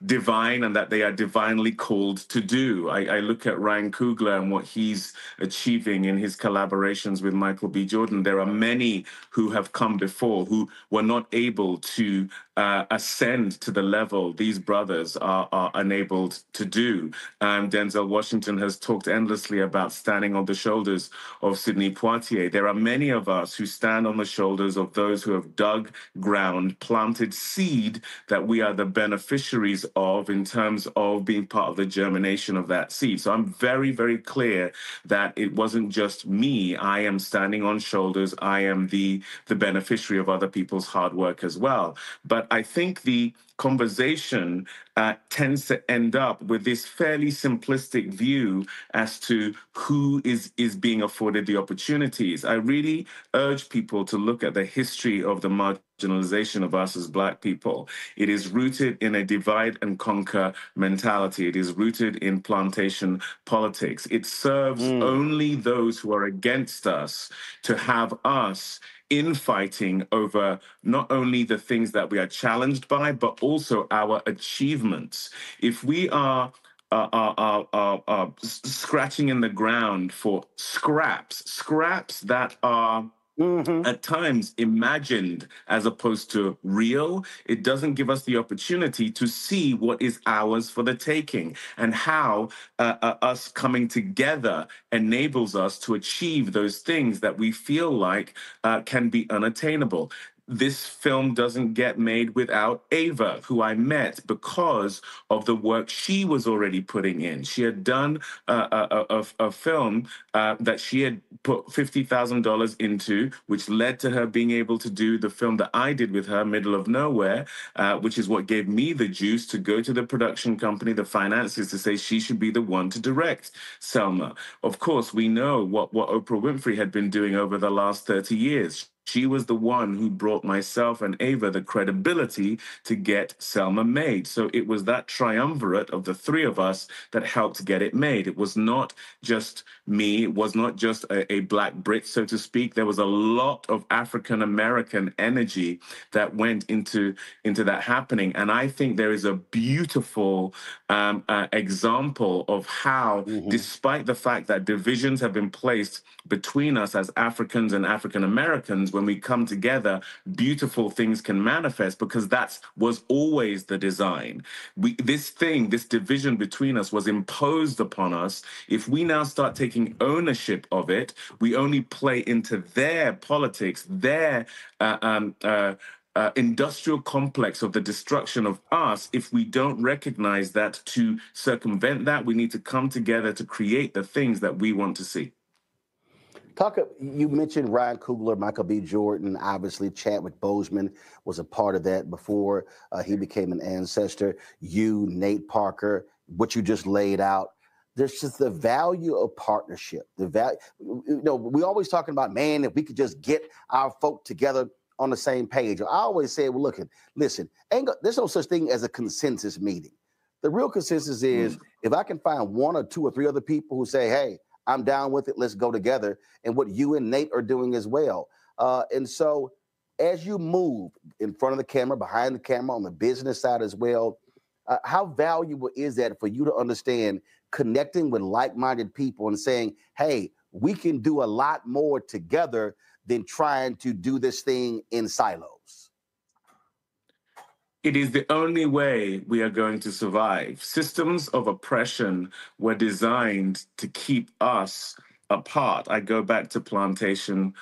divine and that they are divinely called to do. I look at Ryan Coogler and what he's achieving in his collaborations with Michael B. Jordan. There are many who have come before who were not able to ascend to the level these brothers are enabled to do. Denzel Washington has talked endlessly about standing on the shoulders of Sidney Poitier. There are many of us who stand on the shoulders of those who have dug ground, planted seed that we are the beneficiaries of in terms of being part of the germination of that seed. So I'm very, very clear that it wasn't just me. I am standing on shoulders. I am the beneficiary of other people's hard work as well. But I think the conversation tends to end up with this fairly simplistic view as to who is being afforded the opportunities. I really urge people to look at the history of the marginalization of us as Black people. It is rooted in a divide and conquer mentality. It is rooted in plantation politics. It serves only those who are against us to have us infighting over not only the things that we are challenged by, but also our achievements. If we are scratching in the ground for scraps that are at times imagined as opposed to real. It doesn't give us the opportunity to see what is ours for the taking, and how us coming together enables us to achieve those things that we feel like can be unattainable. This film doesn't get made without Ava, who I met because of the work she was already putting in. She had done a film that she had put $50,000 into, which led to her being able to do the film that I did with her, Middle of Nowhere, which is what gave me the juice to go to the production company, the finances, to say she should be the one to direct Selma. Of course, we know what Oprah Winfrey had been doing over the last 30 years. She was the one who brought myself and Ava the credibility to get Selma made. So it was that triumvirate of the three of us that helped get it made. It was not just me. It was not just a Black Brit, so to speak. There was a lot of African-American energy that went into that happening. And I think there is a beautiful example of how, despite the fact that divisions have been placed between us as Africans and African-Americans, when we come together, beautiful things can manifest, because that was always the design. This division between us was imposed upon us. If we now start taking ownership of it, we only play into their politics, their industrial complex of the destruction of us. If we don't recognize that, to circumvent that, we need to come together to create the things that we want to see. You mentioned Ryan Coogler, Michael B. Jordan, obviously Chadwick Boseman was a part of that before he became an ancestor. You, Nate Parker, what you just laid out. There's just the value of partnership. The value, we always talking about, man, if we could just get our folk together on the same page. I always say, well, listen, there's no such thing as a consensus meeting. The real consensus is if I can find one or two or three other people who say, hey, I'm down with it, let's go together, and what you and Nate are doing as well. And so as you move in front of the camera, behind the camera, on the business side as well, how valuable is that for you to understand connecting with like-minded people and saying, hey, we can do a lot more together than trying to do this thing in silos? It is the only way we are going to survive. Systems of oppression were designed to keep us apart. I go back to plantation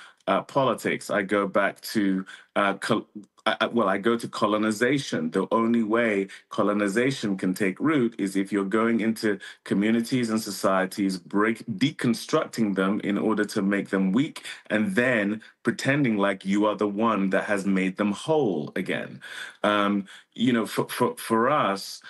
politics. I go back to I go to colonization. The only way colonization can take root is if you're going into communities and societies, deconstructing them in order to make them weak, and then pretending like you are the one that has made them whole again. For us,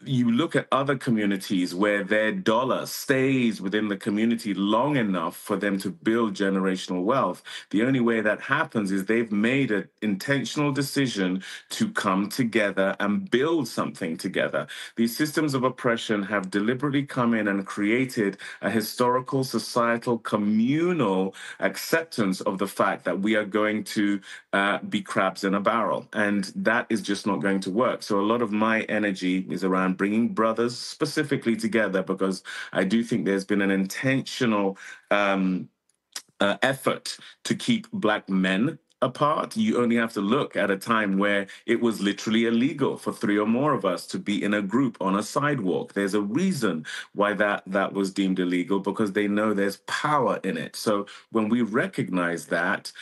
you look at other communities where their dollar stays within the community long enough for them to build generational wealth. The only way that happens is they've made an intentional decision to come together and build something together. These systems of oppression have deliberately come in and created a historical, societal, communal acceptance of the fact that we are going to be crabs in a barrel. And that is just not going to work. So a lot of my energy is around bringing brothers specifically together, because I do think there's been an intentional effort to keep Black men apart. You only have to look at a time where it was literally illegal for three or more of us to be in a group on a sidewalk. There's a reason why that was deemed illegal, because they know there's power in it. So when we recognize that,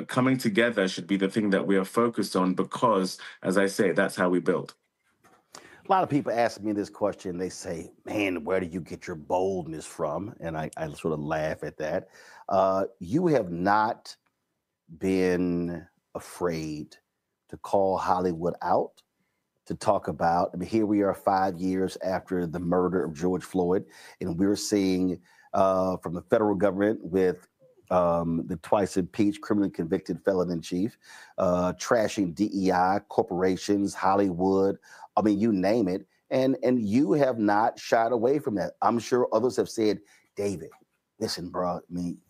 coming together should be the thing that we are focused on, because, as I say, that's how we build. A lot of people ask me this question. They say, man, where do you get your boldness from? And I sort of laugh at that. You have not been afraid to call Hollywood out, to talk about, here we are 5 years after the murder of George Floyd, and we're seeing from the federal government with the twice impeached, criminally convicted felon in chief, trashing DEI, corporations, Hollywood, you name it. And you have not shied away from that. I'm sure others have said, David, listen, bro,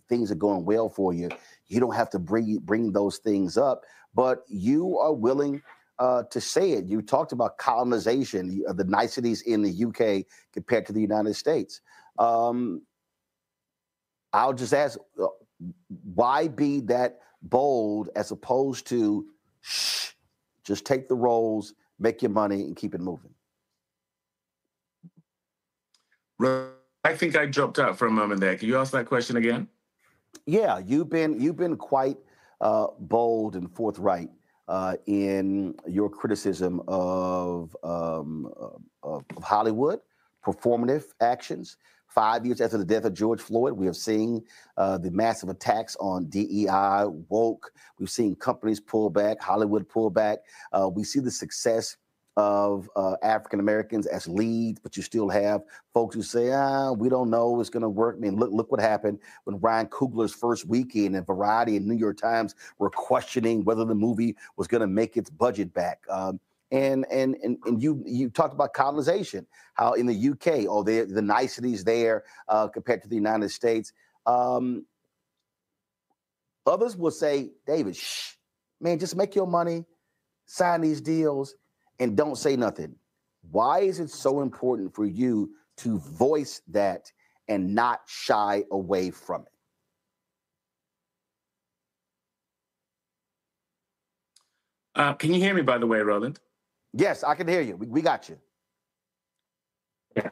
things are going well for you. You don't have to bring those things up, but you are willing to say it. You talked about colonization, the niceties in the UK compared to the United States. I'll just ask, why be that bold as opposed to just take the roles, make your money, and keep it moving? I think I dropped out for a moment there. Can you ask that question again? Yeah, you've been quite bold and forthright in your criticism of Hollywood, performative actions. 5 years after the death of George Floyd, we have seen the massive attacks on DEI, woke. We've seen companies pull back, Hollywood pull back. We see the success of African Americans as leads, but you still have folks who say, we don't know it's going to work. I mean, look what happened when Ryan Coogler's first weekend and Variety and New York Times were questioning whether the movie was going to make its budget back. And you talked about colonization, how in the UK, the niceties there compared to the United States. Others will say, David, man, just make your money, sign these deals, and don't say nothing. Why is it so important for you to voice that and not shy away from it? Can you hear me, by the way, Roland? Yes, I can hear you. We got you. Yeah.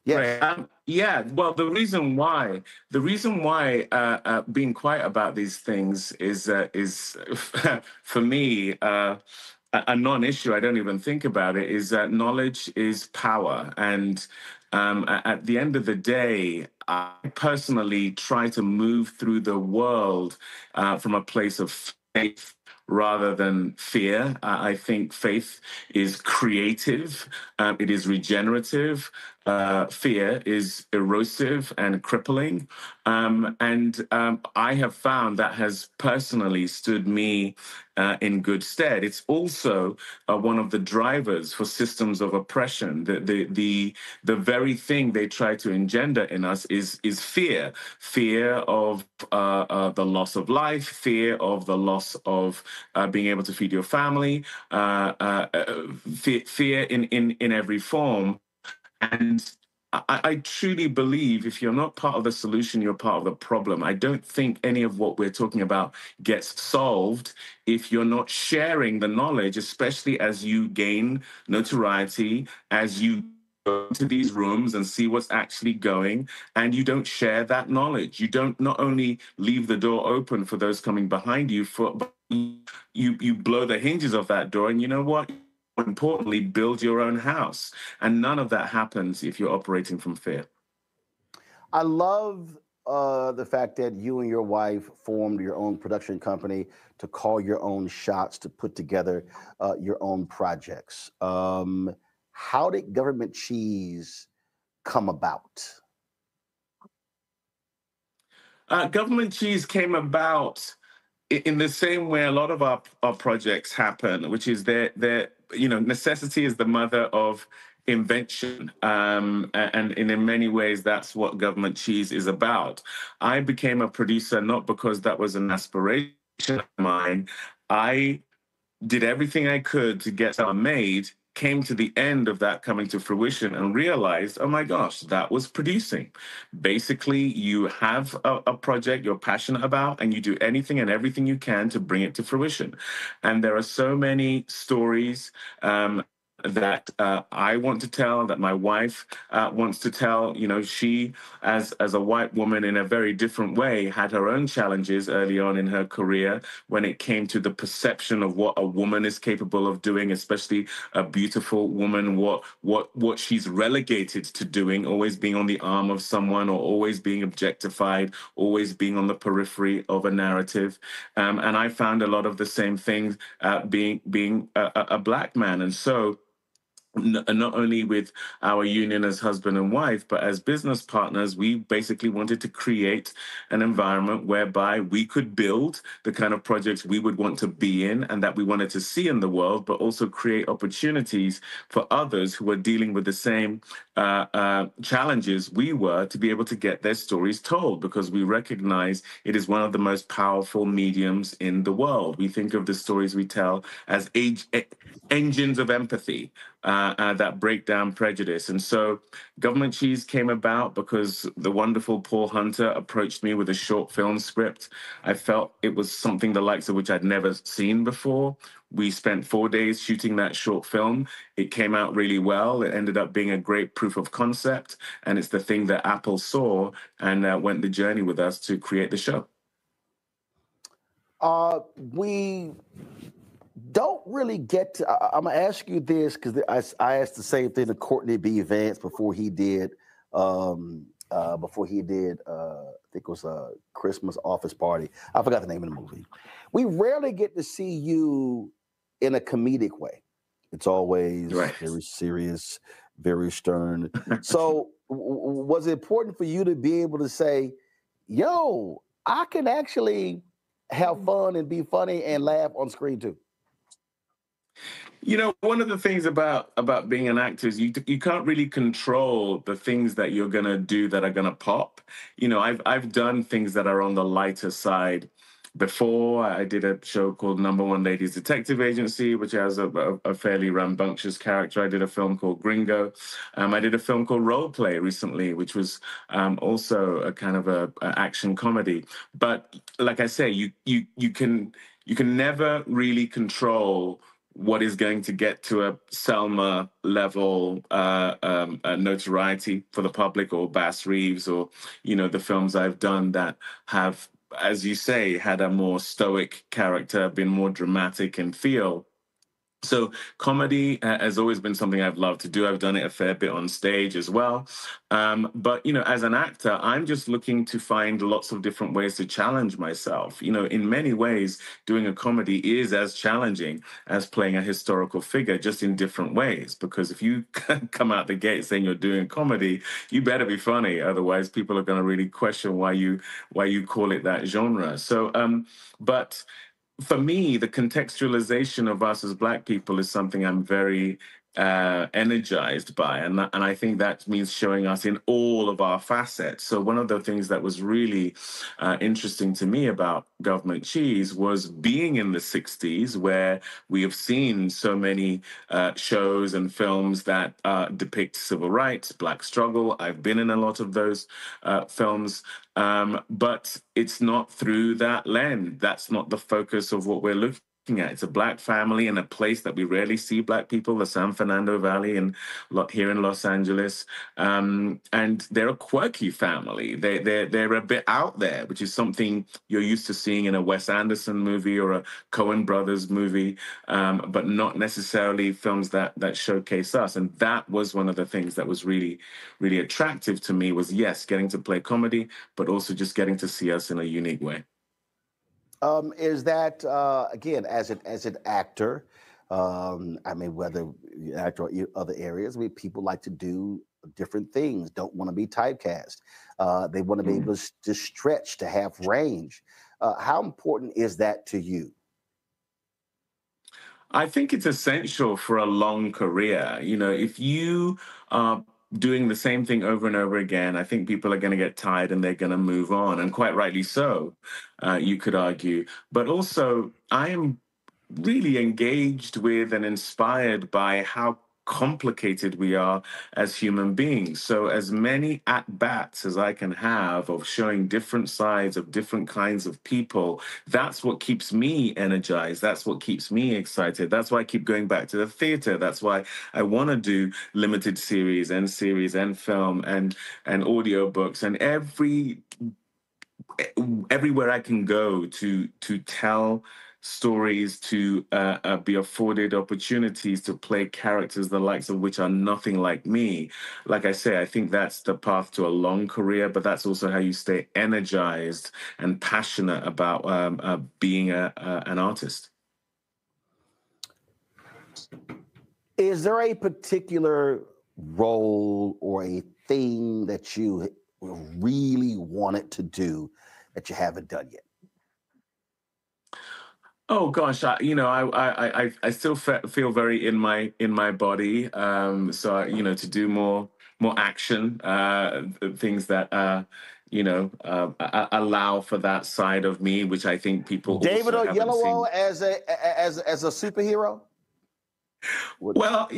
Yes. Right. Yeah. Well, the reason why being quiet about these things is for me a non-issue. I don't even think about it. Is that knowledge is power, and at the end of the day, I personally try to move through the world from a place of faith rather than fear. I think faith is creative. It is regenerative. Fear is erosive and crippling. And I have found that has personally stood me in good stead. It's also one of the drivers for systems of oppression. The very thing they try to engender in us is fear. Fear of the loss of life, fear of the loss of being able to feed your family, fear in every form. And I truly believe if you're not part of the solution, you're part of the problem. I don't think any of what we're talking about gets solved if you're not sharing the knowledge, especially as you gain notoriety, as you go into these rooms and see what's actually going, and you don't share that knowledge. You don't not only leave the door open for those coming behind you, but you blow the hinges of that door, and you know what? More importantly, build your own house. And none of that happens if you're operating from fear. I love the fact that you and your wife formed your own production company to call your own shots, to put together your own projects. How did Government Cheese come about? Government Cheese came about in the same way a lot of our projects happen, which is that necessity is the mother of invention. And in many ways, that's what Government Cheese is about. I became a producer not because that was an aspiration of mine. I did everything I could to get something made, came to the end of that coming to fruition and realized, oh my gosh, that was producing. Basically, you have a project you're passionate about and you do anything and everything you can to bring it to fruition. And there are so many stories that I want to tell, that my wife wants to tell. You know, she, as a white woman in a very different way, had her own challenges early on in her career when it came to the perception of what a woman is capable of doing, especially a beautiful woman, what she's relegated to doing, always being on the arm of someone or always being objectified, always being on the periphery of a narrative. And I found a lot of the same things being a black man. And so not only with our union as husband and wife, but as business partners, we basically wanted to create an environment whereby we could build the kind of projects we would want to be in and that we wanted to see in the world, but also create opportunities for others who are dealing with the same challenges we were to be able to get their stories told, because we recognize it is one of the most powerful mediums in the world. We think of the stories we tell as engines of empathy that break down prejudice. And so Government Cheese came about because the wonderful Paul Hunter approached me with a short film script. I felt it was something the likes of which I'd never seen before. We spent 4 days shooting that short film. It came out really well. It ended up being a great proof of concept. And it's the thing that Apple saw and went the journey with us to create the show. We don't really get to, I'm going to ask you this because I asked the same thing to Courtney B. Vance before he did, I think it was a Christmas office party. I forgot the name of the movie. We rarely get to see you in a comedic way. It's always very serious, very stern. So was it important for you to be able to say, yo, I can actually have fun and be funny and laugh on screen too? You know, one of the things about being an actor is you can't really control the things that you're going to do that are going to pop. You know, I've done things that are on the lighter side before. I did a show called Number One Ladies Detective Agency, which has a fairly rambunctious character. I did a film called Gringo. I did a film called Role Play recently, which was also a kind of a action comedy. But like I say, you can never really control what is going to get to a Selma level notoriety for the public, or Bass Reeves, or, you know, the films I've done that have, as you say, had a more stoic character, been more dramatic in feel. So comedy has always been something I've loved to do. I've done it a fair bit on stage as well. But, you know, as an actor, I'm just looking to find lots of different ways to challenge myself. You know, in many ways, doing a comedy is as challenging as playing a historical figure, just in different ways. Because if you come out the gate saying you're doing comedy, you better be funny. Otherwise, people are going to really question why you call it that genre. So, but for me, the contextualization of us as Black people is something I'm very energized by. And I think that means showing us in all of our facets. So one of the things that was really interesting to me about Government Cheese was being in the 60s, where we have seen so many shows and films that depict civil rights, Black struggle. I've been in a lot of those films. But it's not through that lens. That's not the focus of what we're looking at. It's a Black family in a place that we rarely see Black people, the San Fernando Valley, and here in Los Angeles. And they're a quirky family. They're a bit out there, which is something you're used to seeing in a Wes Anderson movie or a Coen Brothers movie, but not necessarily films that showcase us. And that was one of the things that was really, really attractive to me, was, yes, getting to play comedy, but also just getting to see us in a unique way. Is that, again, as an actor, I mean, whether you're an actor or other areas, I mean, people like to do different things, don't want to be typecast. They want to be able to stretch, to have range. How important is that to you? I think it's essential for a long career. You know, if you are doing the same thing over and over again, I think people are going to get tired and they're going to move on, and quite rightly so, you could argue. But also, I am really engaged with and inspired by how complicated we are as human beings. So as many at-bats as I can have of showing different sides of different kinds of people, that's what keeps me energized. That's what keeps me excited. That's why I keep going back to the theater. That's why I want to do limited series and film and audiobooks, and everywhere I can go to tell stories, to be afforded opportunities to play characters the likes of which are nothing like me. Like I say, I think that's the path to a long career, but that's also how you stay energized and passionate about being an artist. Is there a particular role or a thing that you really wanted to do that you haven't done yet? Oh gosh, I still feel very in my body. So to do more action, things that allow for that side of me, which I think people David also haven't Oyelowo seen. as a superhero. Well,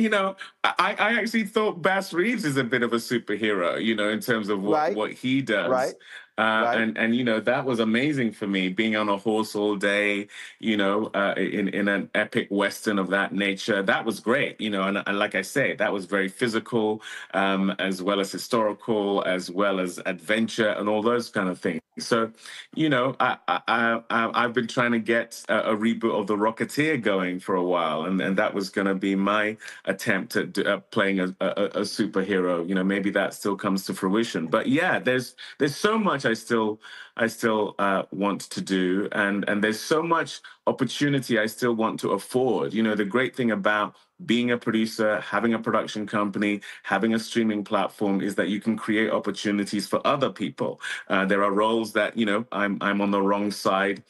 I actually thought Bass Reeves is a bit of a superhero, in terms of what he does. Right. And that was amazing for me, being on a horse all day, in an epic Western of that nature. That was great, and like I say, that was very physical, as well as historical, as well as adventure and all those kind of things. So, I've been trying to get a reboot of The Rocketeer going for a while, and that was going to be my attempt at playing a superhero. Maybe that still comes to fruition. But yeah, there's so much I still want to do, and there's so much opportunity I still want to afford. The great thing about being a producer, having a production company, having a streaming platform is that you can create opportunities for other people. There are roles that, I'm on the wrong side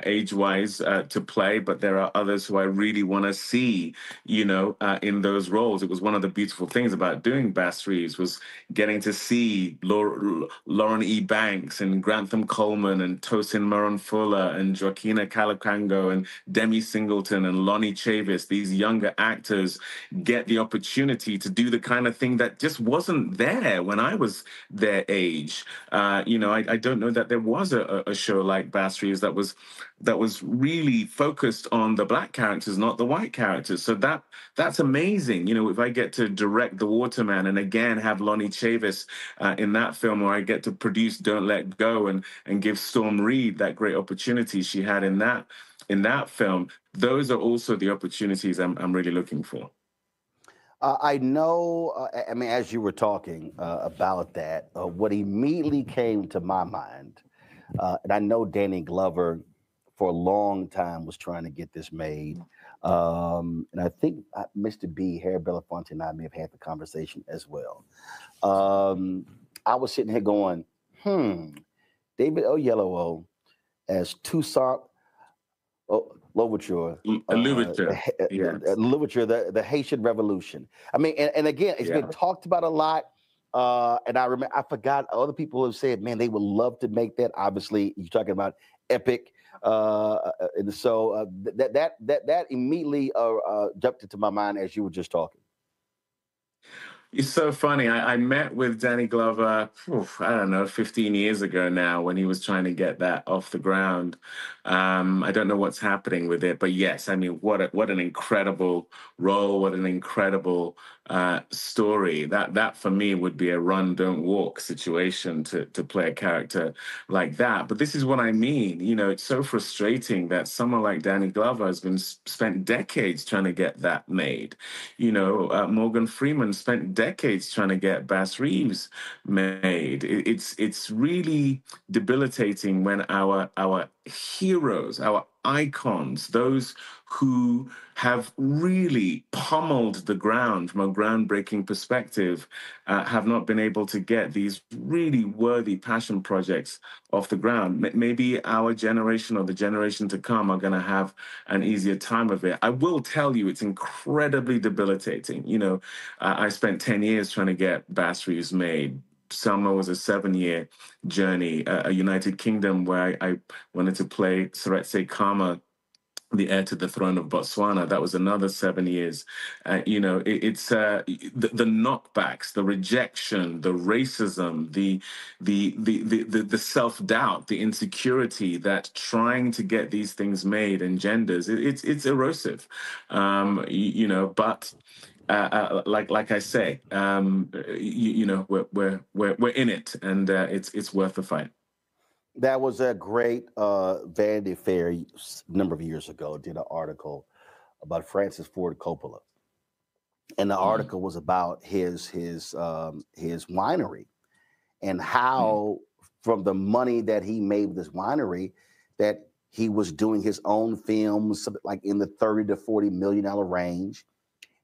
age-wise to play, but there are others who I really want to see, in those roles. It was one of the beautiful things about doing Bass Reeves was getting to see Lauren E. Banks and Grantham Coleman and Tosin Moran-Fuller and Joaquina Calacango and Demi Singleton and Lonnie Chavis, these younger actors, get the opportunity to do the kind of thing that just wasn't there when I was their age. I don't know that there was a show like Bass Reeves that was really focused on the Black characters, not the white characters. So that's amazing. If I get to direct The Waterman and again have Lonnie Chavis in that film, or I get to produce Don't Let Go and give Storm Reed that great opportunity she had in that film, those are also the opportunities I'm really looking for. I know, as you were talking about that, what immediately came to my mind, and I know Danny Glover for a long time was trying to get this made. And I think Mr. B, Harry Belafonte, and I may have had the conversation as well. I was sitting here going, David Oyelowo as Toussaint Louverture, Louverture, the Haitian Revolution. And again, it's been talked about a lot. And I forgot other people have said, man, they would love to make that. Obviously, you're talking about epic. And so that immediately jumped into my mind as you were just talking. It's so funny. I met with Danny Glover, I don't know, 15 years ago now, when he was trying to get that off the ground. I don't know what's happening with it, but yes, what an incredible role, what an incredible story. That for me would be a run, don't walk situation to play a character like that. But this is what I mean. It's so frustrating that someone like Danny Glover has been spent decades trying to get that made. Morgan Freeman spent decades trying to get Bass Reeves made. It's really debilitating when our heroes, our icons, those who have really pummeled the ground from a groundbreaking perspective, have not been able to get these really worthy passion projects off the ground. Maybe our generation or the generation to come are going to have an easier time of it. I will tell you, it's incredibly debilitating. I spent 10 years trying to get Bass Reeves made. Summer was a 7-year journey. A United Kingdom where I wanted to play Seretse Khama, the heir to the throne of Botswana. That was another 7 years. It's the knockbacks, the rejection, the racism, the self-doubt, the insecurity that trying to get these things made engenders. It's erosive, but. Like I say, we're in it, and it's worth the fight. That was a great Vanity Fair a number of years ago. Did an article about Francis Ford Coppola, and the article was about his winery and how from the money that he made with his winery, that he was doing his own films, like in the $30 to $40 million range.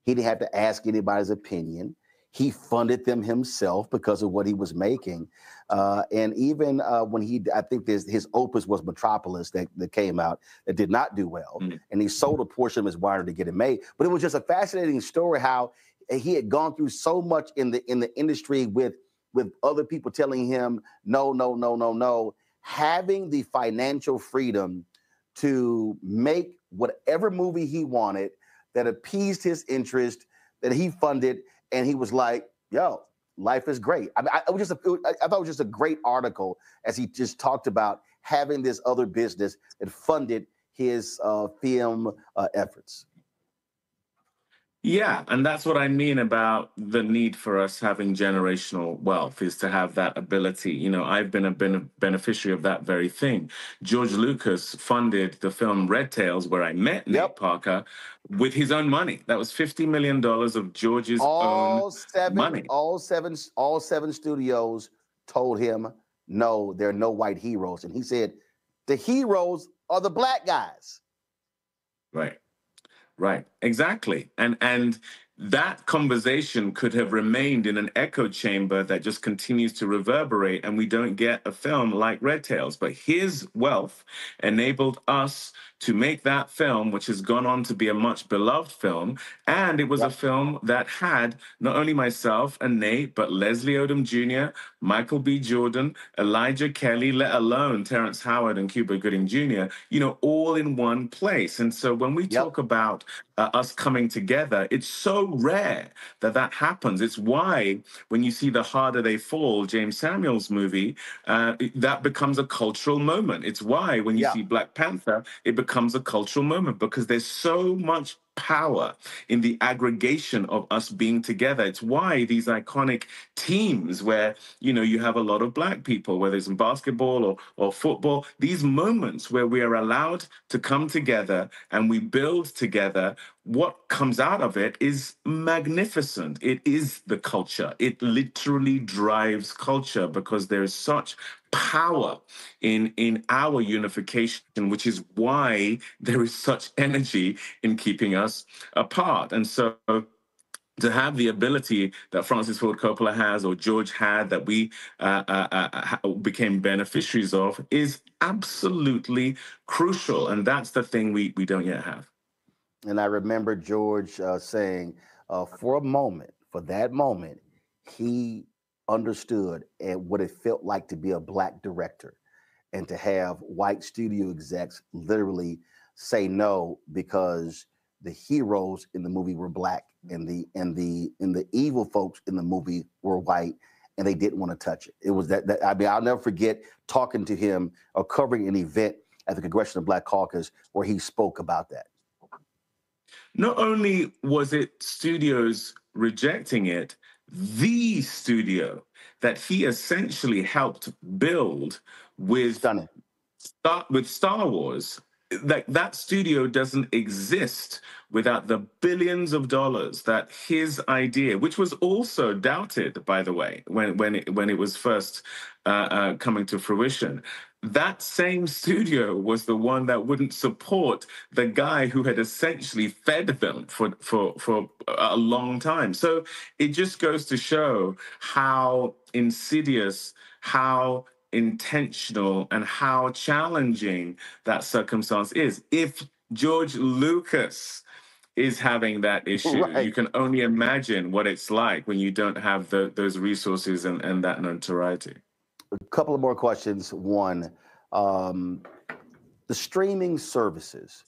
He didn't have to ask anybody's opinion. He funded them himself because of what he was making. And even when I think his opus was Metropolis that came out that did not do well. And he sold a portion of his winery to get it made. But it was just a fascinating story how he had gone through so much in the industry with other people telling him, no, no, no, no, no. Having the financial freedom to make whatever movie he wanted that appeased his interest, that he funded, and he was like, yo, life is great. I mean, I thought it was just a great article as he just talked about having this other business that funded his film efforts. Yeah, and that's what I mean about the need for us having generational wealth, is to have that ability. You know, I've been a beneficiary of that very thing. George Lucas funded the film Red Tails, where I met Nate Parker, with his own money. That was $50 million of George's own money. All seven studios told him, no, there are no white heroes. And he said, the heroes are the black guys. Right. Right, exactly. And that conversation could have remained in an echo chamber that just continues to reverberate, and we don't get a film like Red Tails. But his wealth enabled us to make that film, which has gone on to be a much beloved film. And it was a film that had not only myself and Nate, but Leslie Odom Jr., Michael B. Jordan, Elijah Kelly, let alone Terrence Howard and Cuba Gooding Jr., you know, all in one place. And so when we talk about us coming together, it's so rare that happens. It's why when you see The Harder They Fall, James Samuel's movie, that becomes a cultural moment. It's why when you see Black Panther, it becomes a cultural moment, because there's so much power in the aggregation of us being together. It's why these iconic teams where, you know, you have a lot of Black people, whether it's in basketball or football, these moments where we are allowed to come together and we build together, what comes out of it is magnificent. It is the culture. It literally drives culture, because there is such power in our unification, which is why there is such energy in keeping us apart. And so to have the ability that Francis Ford Coppola has, or George had, that we became beneficiaries of, is absolutely crucial. And that's the thing we don't yet have. And I remember George saying, for that moment, he understood what it felt like to be a Black director and to have white studio execs literally say no because the heroes in the movie were Black and the evil folks in the movie were white, and they didn't want to touch it. It was that I mean, I'll never forget talking to him or covering an event at the Congressional Black Caucus where he spoke about that. Not only was it studios rejecting it, the studio that he essentially helped build with Star Wars, that studio doesn't exist without the billions of dollars that his idea, which was also doubted, by the way, when it was first coming to fruition. That same studio was the one that wouldn't support the guy who had essentially fed them for a long time. So it just goes to show how insidious, how intentional, and how challenging that circumstance is. If George Lucas is having that issue, you can only imagine what it's like when you don't have those resources and that notoriety. A couple of more questions. One, the streaming services,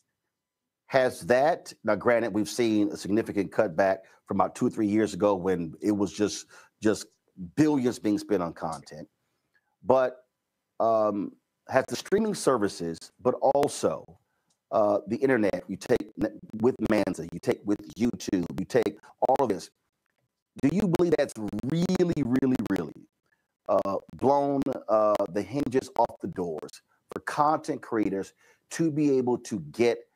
has that, now granted, we've seen a significant cutback from about 2 or 3 years ago when it was just billions being spent on content, but has the streaming services, but also the internet, you take with Manza, you take with YouTube, you take all of this, do you believe that's really, really, really blown the hinges off the doors for content creators to be able to get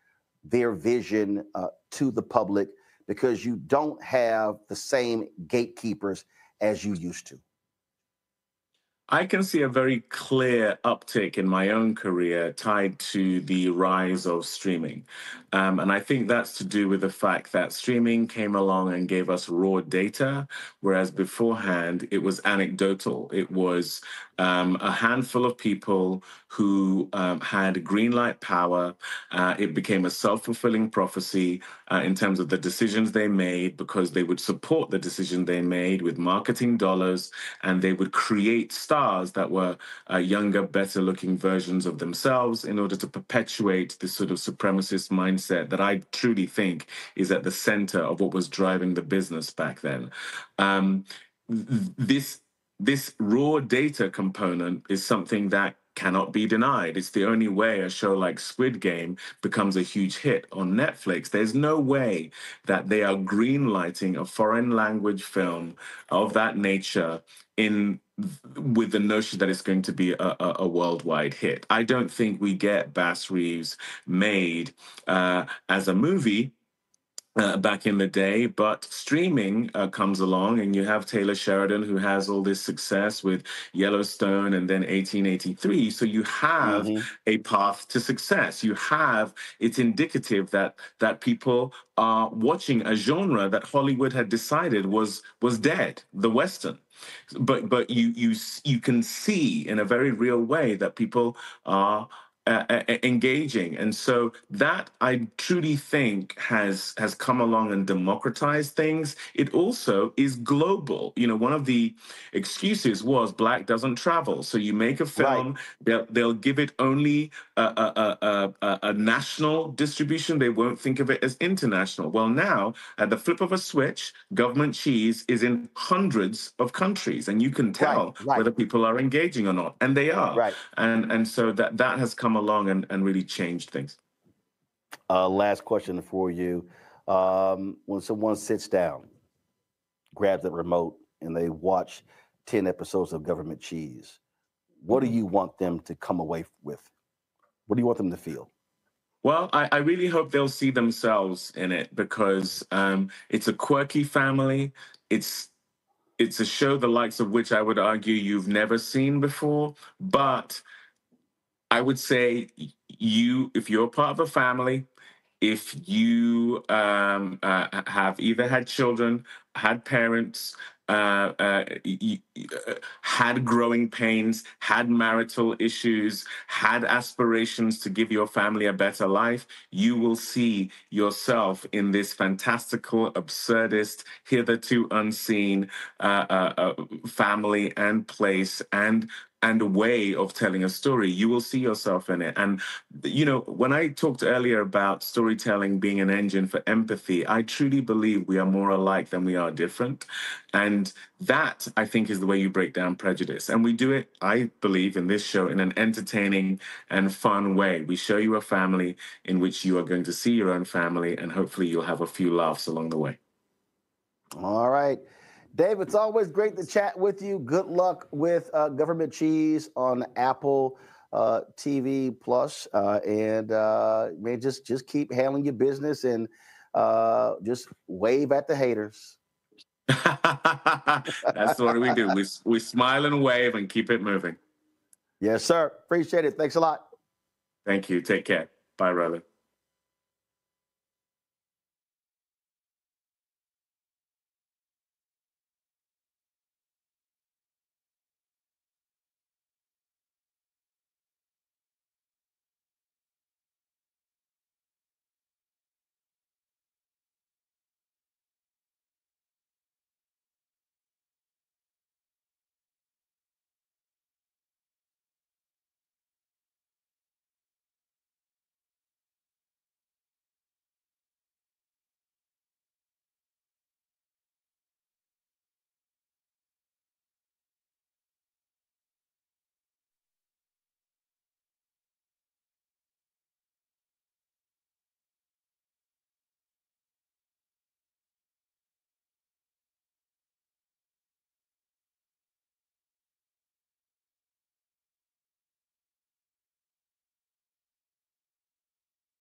their vision to the public, because you don't have the same gatekeepers as you used to? I can see a very clear uptick in my own career tied to the rise of streaming. And I think that's to do with the fact that streaming came along and gave us raw data, whereas beforehand it was anecdotal. It was a handful of people who had green light power. It became a self-fulfilling prophecy in terms of the decisions they made, because they would support the decision they made with marketing dollars, and they would create stars that were younger, better-looking versions of themselves in order to perpetuate this sort of supremacist mindset that I truly think is at the center of what was driving the business back then. This raw data component is something that cannot be denied. It's the only way a show like Squid Game becomes a huge hit on Netflix. There's no way that they are greenlighting a foreign language film of that nature with the notion that it's going to be a worldwide hit. I don't think we get Bass Reeves made as a movie back in the day, but streaming comes along, and you have Taylor Sheridan, who has all this success with Yellowstone and then 1883. So you have a path to success. It's indicative that people are watching a genre that Hollywood had decided was dead, the Western. But you can see in a very real way that people are engaging, and so that I truly think has come along and democratized things. It also is global. You know, one of the excuses was Black doesn't travel, so you make a film, they'll give it only a national distribution. They won't think of it as international. Well, now at the flip of a switch, Government Cheese is in hundreds of countries, and you can tell whether people are engaging or not, and they are. And so that has come along and really changed things. Last question for you. When someone sits down, grabs the remote, and they watch 10 episodes of Government Cheese, what do you want them to come away with? What do you want them to feel? Well, I really hope they'll see themselves in it, because it's a quirky family. It's a show the likes of which I would argue you've never seen before, but I would say if you're part of a family, if you have either had children, had parents, had growing pains, had marital issues, had aspirations to give your family a better life, you will see yourself in this fantastical, absurdist, hitherto unseen family and place and a way of telling a story. You will see yourself in it. And, you know, when I talked earlier about storytelling being an engine for empathy, I truly believe we are more alike than we are different. And that, I think, is the way you break down prejudice. And we do it, I believe, in this show in an entertaining and fun way. We show you a family in which you are going to see your own family, and hopefully you'll have a few laughs along the way. All right. Dave, it's always great to chat with you. Good luck with Government Cheese on Apple TV Plus, and man, just keep handling your business and just wave at the haters. That's what we do. We smile and wave and keep it moving. Yes, sir. Appreciate it. Thanks a lot. Thank you. Take care. Bye, brother.